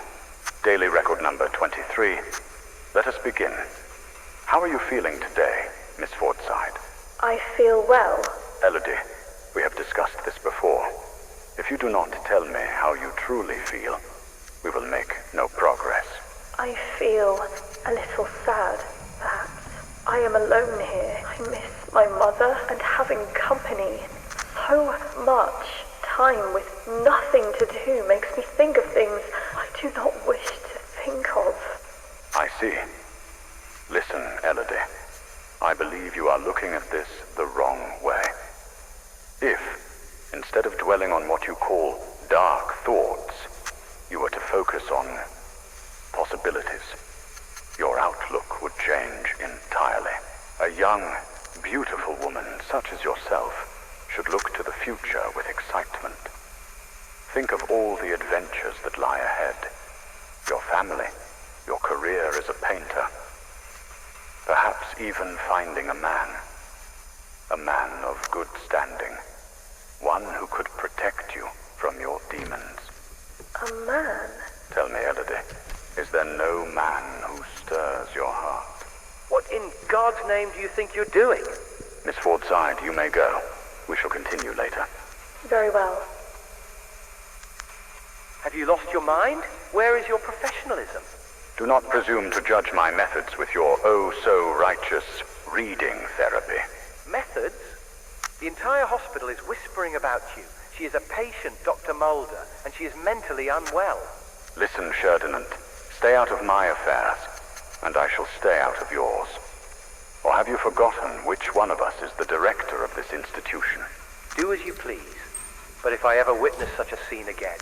Daily record number 23. Let us begin. How are you feeling today, Miss Fordside? I feel well. Elodie, we have discussed this before. If you do not tell me how you truly feel, we will make no progress. I feel a little sad, perhaps. I am alone here. I miss my mother and having company. So much time with nothing to do makes me think of things I do not wish to think of. I see. Listen, Elodie. I believe you are looking at this the wrong way. If, instead of dwelling on what you call dark thoughts, you were to focus on possibilities, your outlook would change entirely. A young, beautiful woman such as yourself should look to the future with excitement. Think of all the adventures that lie ahead. Your family, your career as a painter. Perhaps even finding a man of good standing. One who could protect you from your demons. A man? Tell me, Elodie, is there no man who stirs your heart? What in God's name do you think you're doing? Miss Fordside, you may go. We shall continue later. Very well. Have you lost your mind? Where is your professionalism? Do not presume to judge my methods with your oh-so-righteous reading therapy. Methods? The entire hospital is whispering about you. She is a patient, Dr. Mulder, and she is mentally unwell. Listen, Ferdinand. Stay out of my affairs, and I shall stay out of yours. Or have you forgotten which one of us is the director of this institution? Do as you please, but if I ever witness such a scene again,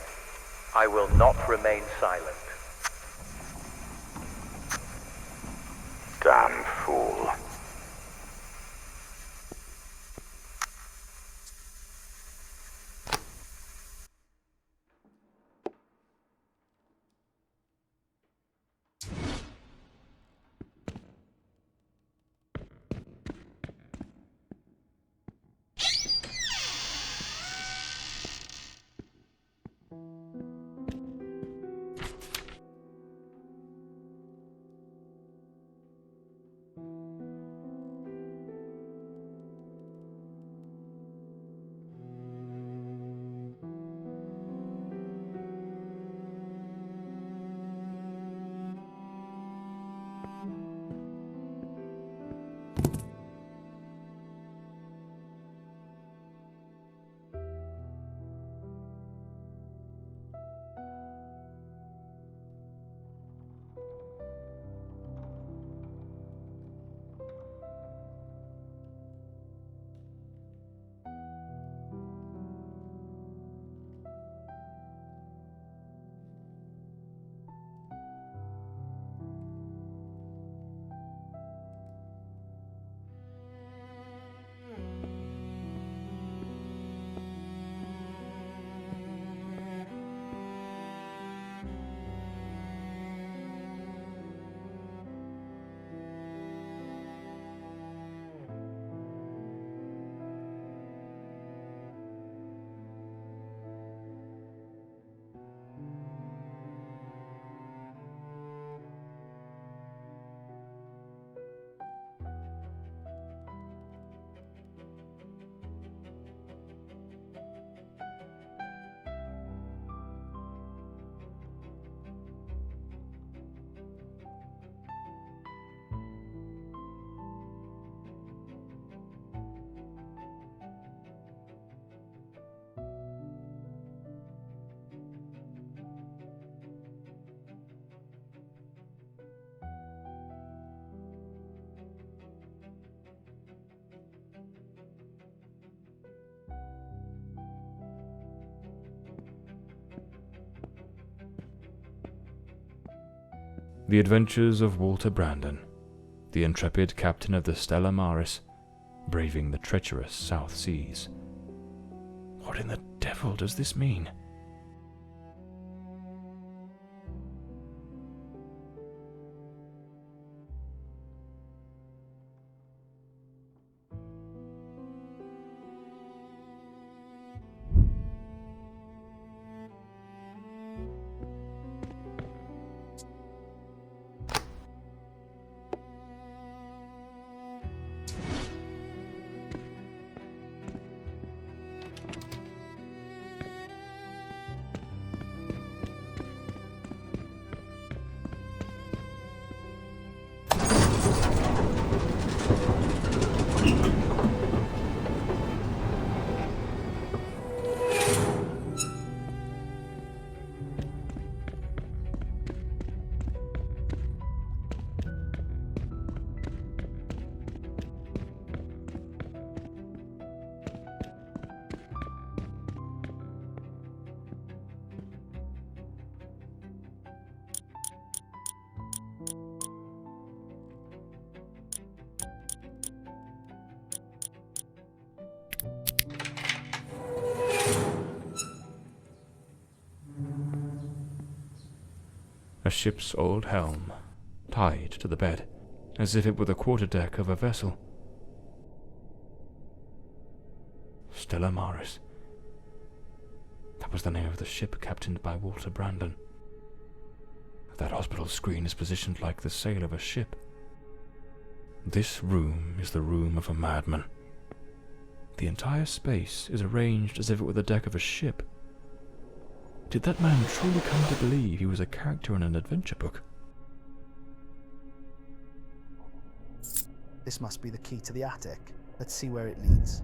I will not remain silent. Damn fool. The Adventures of Walter Brandon, the intrepid captain of the Stella Maris, braving the treacherous South Seas. What in the devil does this mean? ship's old helm, tied to the bed, as if it were the quarterdeck of a vessel. Stella Maris. That was the name of the ship captained by Walter Brandon. That hospital screen is positioned like the sail of a ship. This room is the room of a madman. The entire space is arranged as if it were the deck of a ship. Did that man truly come to believe he was a character in an adventure book? This must be the key to the attic. Let's see where it leads.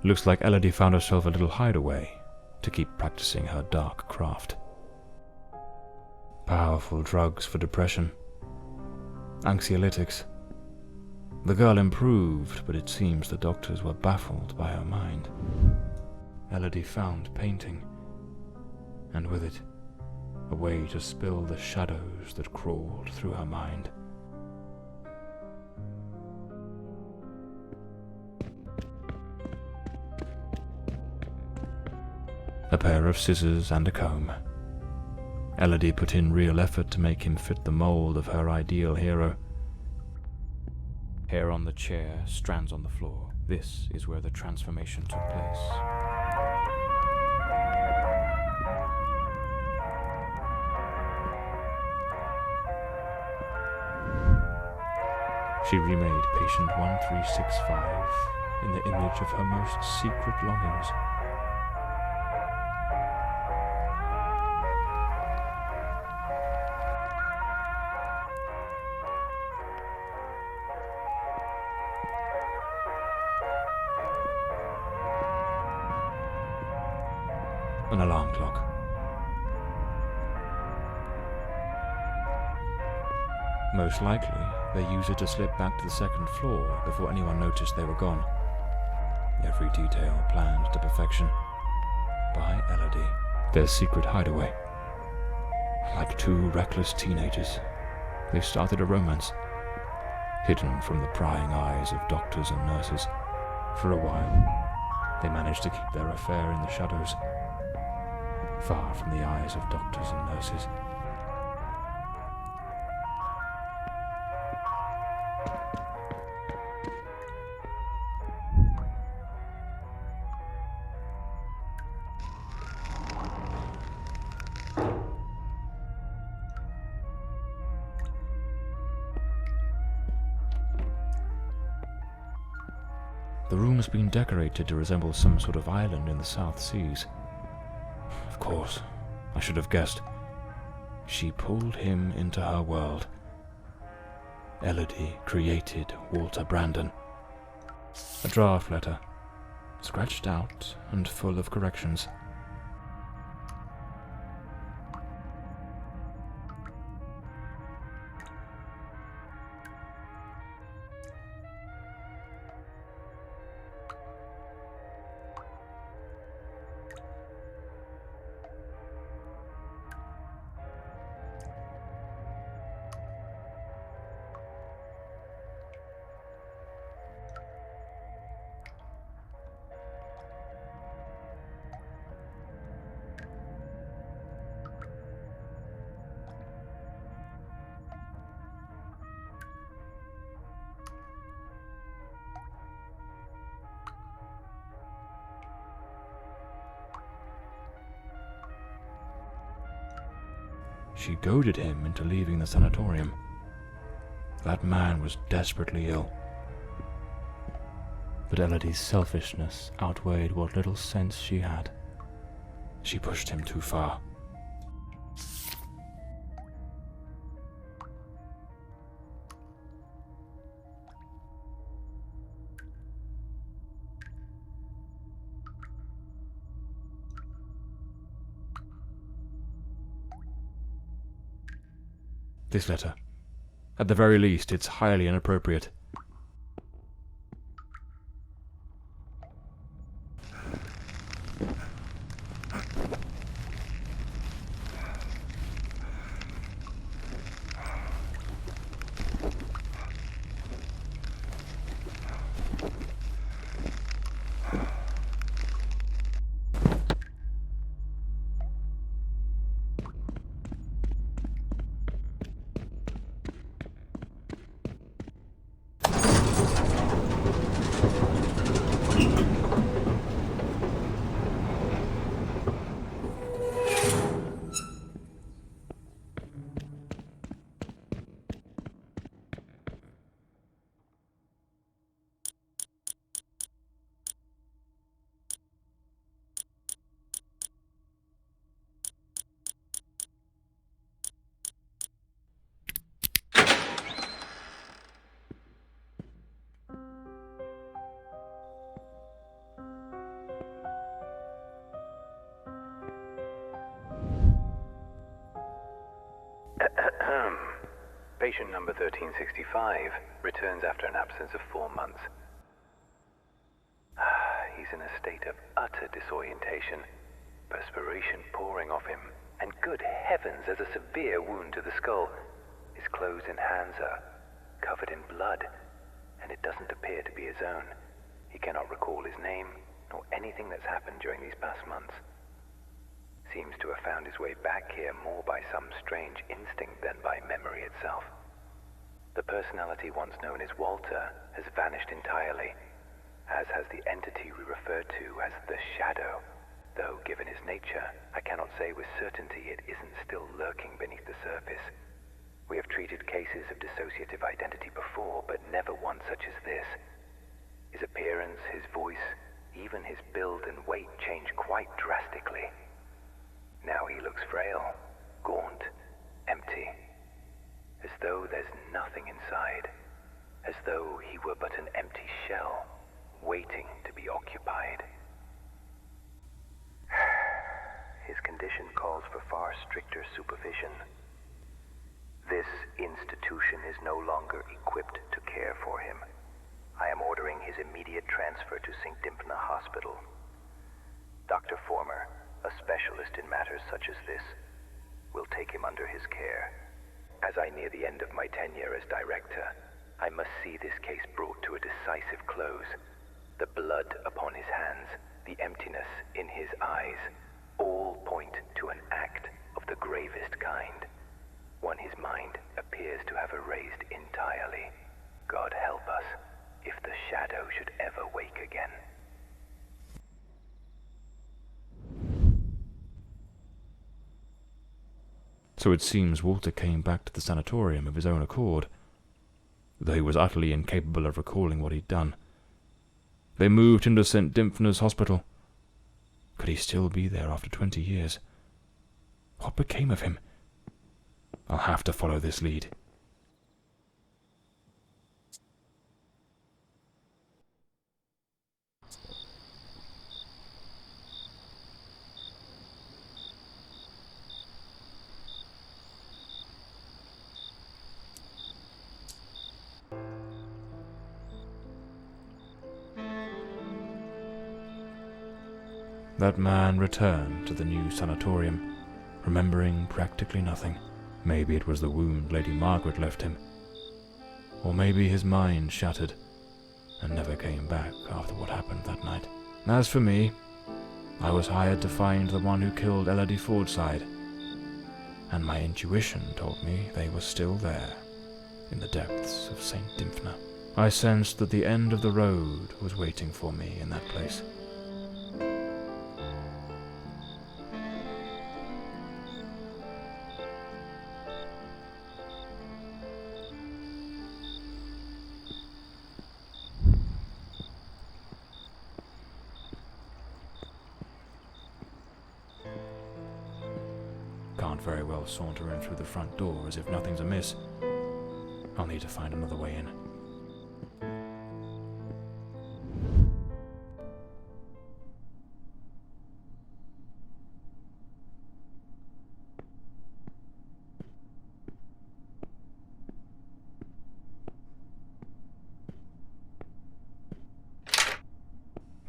Looks like Elodie found herself a little hideaway to keep practicing her dark craft. Powerful drugs for depression. Anxiolytics. The girl improved, but it seems the doctors were baffled by her mind. Elodie found painting, and with it, a way to spill the shadows that crawled through her mind. A pair of scissors and a comb. Elodie put in real effort to make him fit the mold of her ideal hero. Hair on the chair, strands on the floor. This is where the transformation took place. She remade patient 1365 in the image of her most secret longings. An alarm clock. Most likely, they used it to slip back to the second floor before anyone noticed they were gone. Every detail planned to perfection by Elodie. Their secret hideaway. Like two reckless teenagers, they started a romance, hidden from the prying eyes of doctors and nurses. For a while, they managed to keep their affair in the shadows, far from the eyes of doctors and nurses. The room has been decorated to resemble some sort of island in the South Seas. Of course, I should have guessed. She pulled him into her world. Elodie created Walter Brandon. A draft letter, scratched out and full of corrections. She goaded him into leaving the sanatorium. That man was desperately ill. but Elodie's selfishness outweighed what little sense she had. She pushed him too far. This letter. At the very least, it's highly inappropriate. Patient number 1365 returns after an absence of 4 months. He's in a state of utter disorientation, perspiration pouring off him, and good heavens, there's a severe wound to the skull. His clothes and hands are covered in blood, and it doesn't appear to be his own. He cannot recall his name, nor anything that's happened during these past months. Seems to have found his way back here more by some strange instinct than by memory itself. The personality once known as Walter has vanished entirely, as has the entity we refer to as the Shadow, though given his nature, I cannot say with certainty it isn't still lurking beneath the surface. We have treated cases of dissociative identity before, but never one such as this. His appearance, his voice, even his build and weight change quite drastically. Now he looks frail, gaunt, empty, as though there's nothing inside, as though he were but an empty shell, waiting to be occupied. His condition calls for far stricter supervision. This institution is no longer equipped to care for him. I am ordering his immediate transfer to St. Dymphna Hospital. Dr. Former, a specialist in matters such as this, will take him under his care. As I near the end of my tenure as director, I must see this case brought to a decisive close. The blood upon his hands, the emptiness in his eyes, all point to an act of the gravest kind. One his mind appears to have erased entirely. God help us, if the Shadow should ever wake again. So it seems Walter came back to the sanatorium of his own accord, though he was utterly incapable of recalling what he'd done. They moved him to St. Dymphna's Hospital. Could he still be there after 20 years? What became of him? I'll have to follow this lead. That man returned to the new sanatorium, remembering practically nothing. Maybe it was the wound Lady Margaret left him. Or maybe his mind shattered and never came back after what happened that night. As for me, I was hired to find the one who killed Elodie Fordside, and my intuition told me they were still there, in the depths of St. Dymphna. I sensed that the end of the road was waiting for me in that place. very well saunter in through the front door as if nothing's amiss. I'll need to find another way in.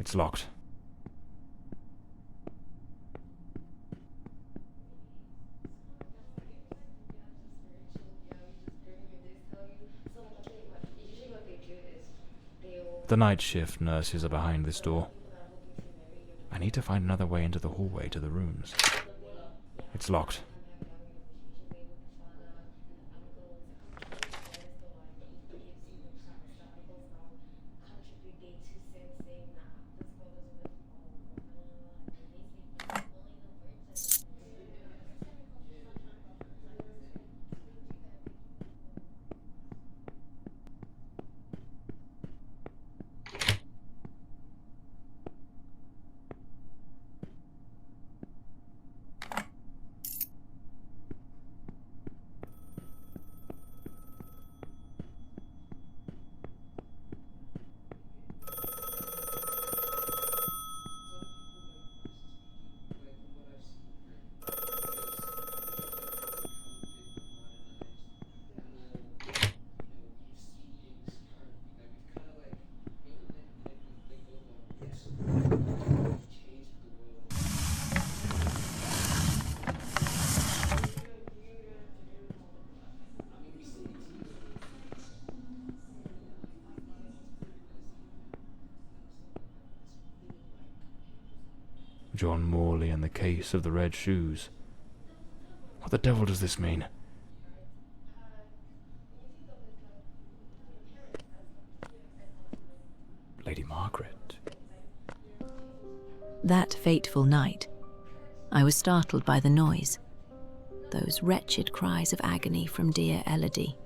It's locked. The night shift nurses are behind this door. I need to find another way into the hallway to the rooms. It's locked. John Morley and the case of the red shoes. What the devil does this mean? Lady Margaret. That fateful night, I was startled by the noise. Those wretched cries of agony from dear Elodie.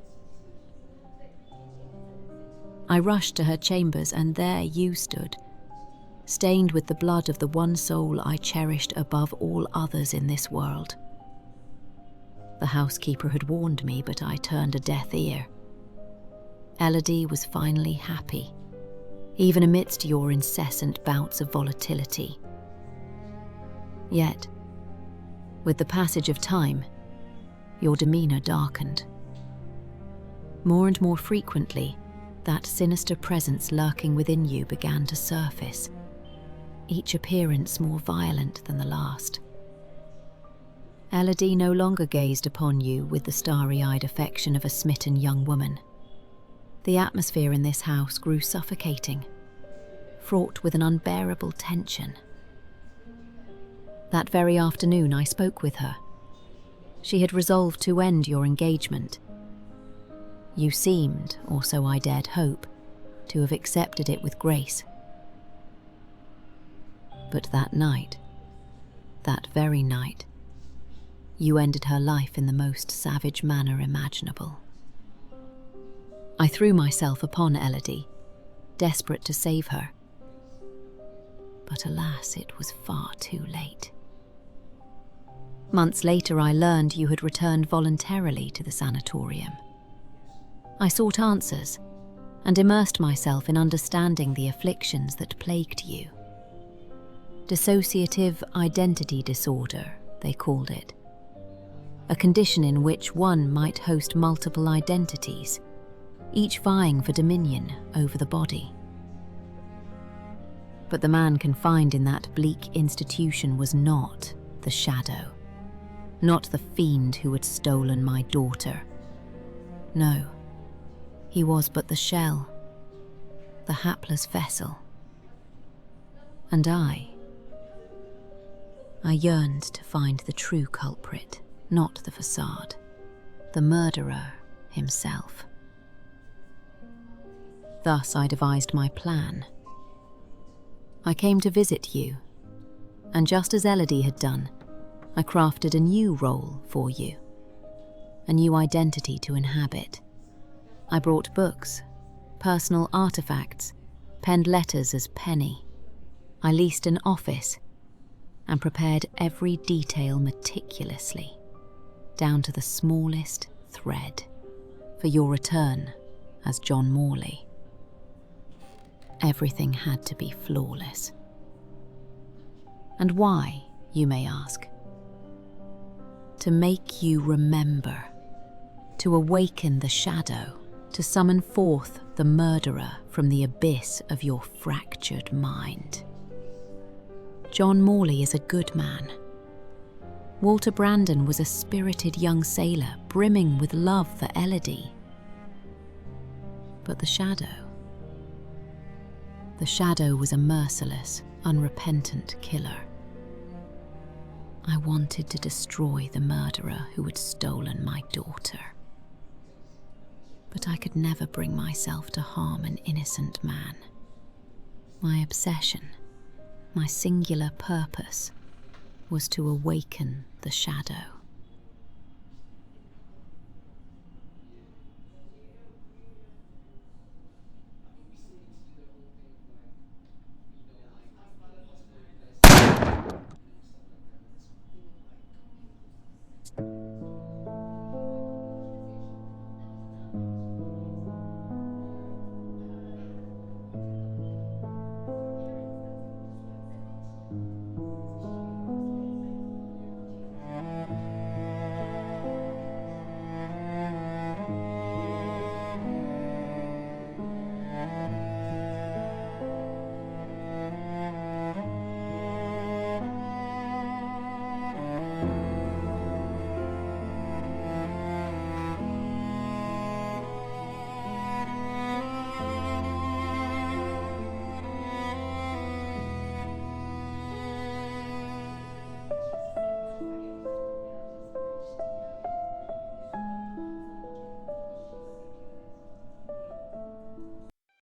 I rushed to her chambers, and there you stood, stained with the blood of the one soul I cherished above all others in this world. The housekeeper had warned me, but I turned a deaf ear. Elodie was finally happy, even amidst your incessant bouts of volatility. Yet, with the passage of time, your demeanour darkened. More and more frequently, that sinister presence lurking within you began to surface, each appearance more violent than the last. Elodie no longer gazed upon you with the starry-eyed affection of a smitten young woman. The atmosphere in this house grew suffocating, fraught with an unbearable tension. That very afternoon I spoke with her. She had resolved to end your engagement. You seemed, or so I dared hope, to have accepted it with grace. But that night, that very night, you ended her life in the most savage manner imaginable. I threw myself upon Elodie, desperate to save her. But alas, it was far too late. Months later, I learned you had returned voluntarily to the sanatorium. I sought answers and immersed myself in understanding the afflictions that plagued you. Dissociative identity disorder, they called it. A condition in which one might host multiple identities, each vying for dominion over the body. But the man confined in that bleak institution was not the shadow, not the fiend who had stolen my daughter. No, he was but the shell, the hapless vessel. And I yearned to find the true culprit, not the facade, the murderer himself. Thus I devised my plan. I came to visit you, and just as Elodie had done, I crafted a new role for you, a new identity to inhabit. I brought books, personal artifacts, penned letters as Penny. I leased an office and prepared every detail meticulously. down to the smallest thread, for your return as John Morley. Everything had to be flawless. And why, you may ask? To make you remember, to awaken the shadow, to summon forth the murderer from the abyss of your fractured mind. John Morley is a good man. Walter Brandon was a spirited young sailor brimming with love for Elodie. But the shadow was a merciless, unrepentant killer. I wanted to destroy the murderer who had stolen my daughter. But I could never bring myself to harm an innocent man. My obsession, my singular purpose, was to awaken the shadow.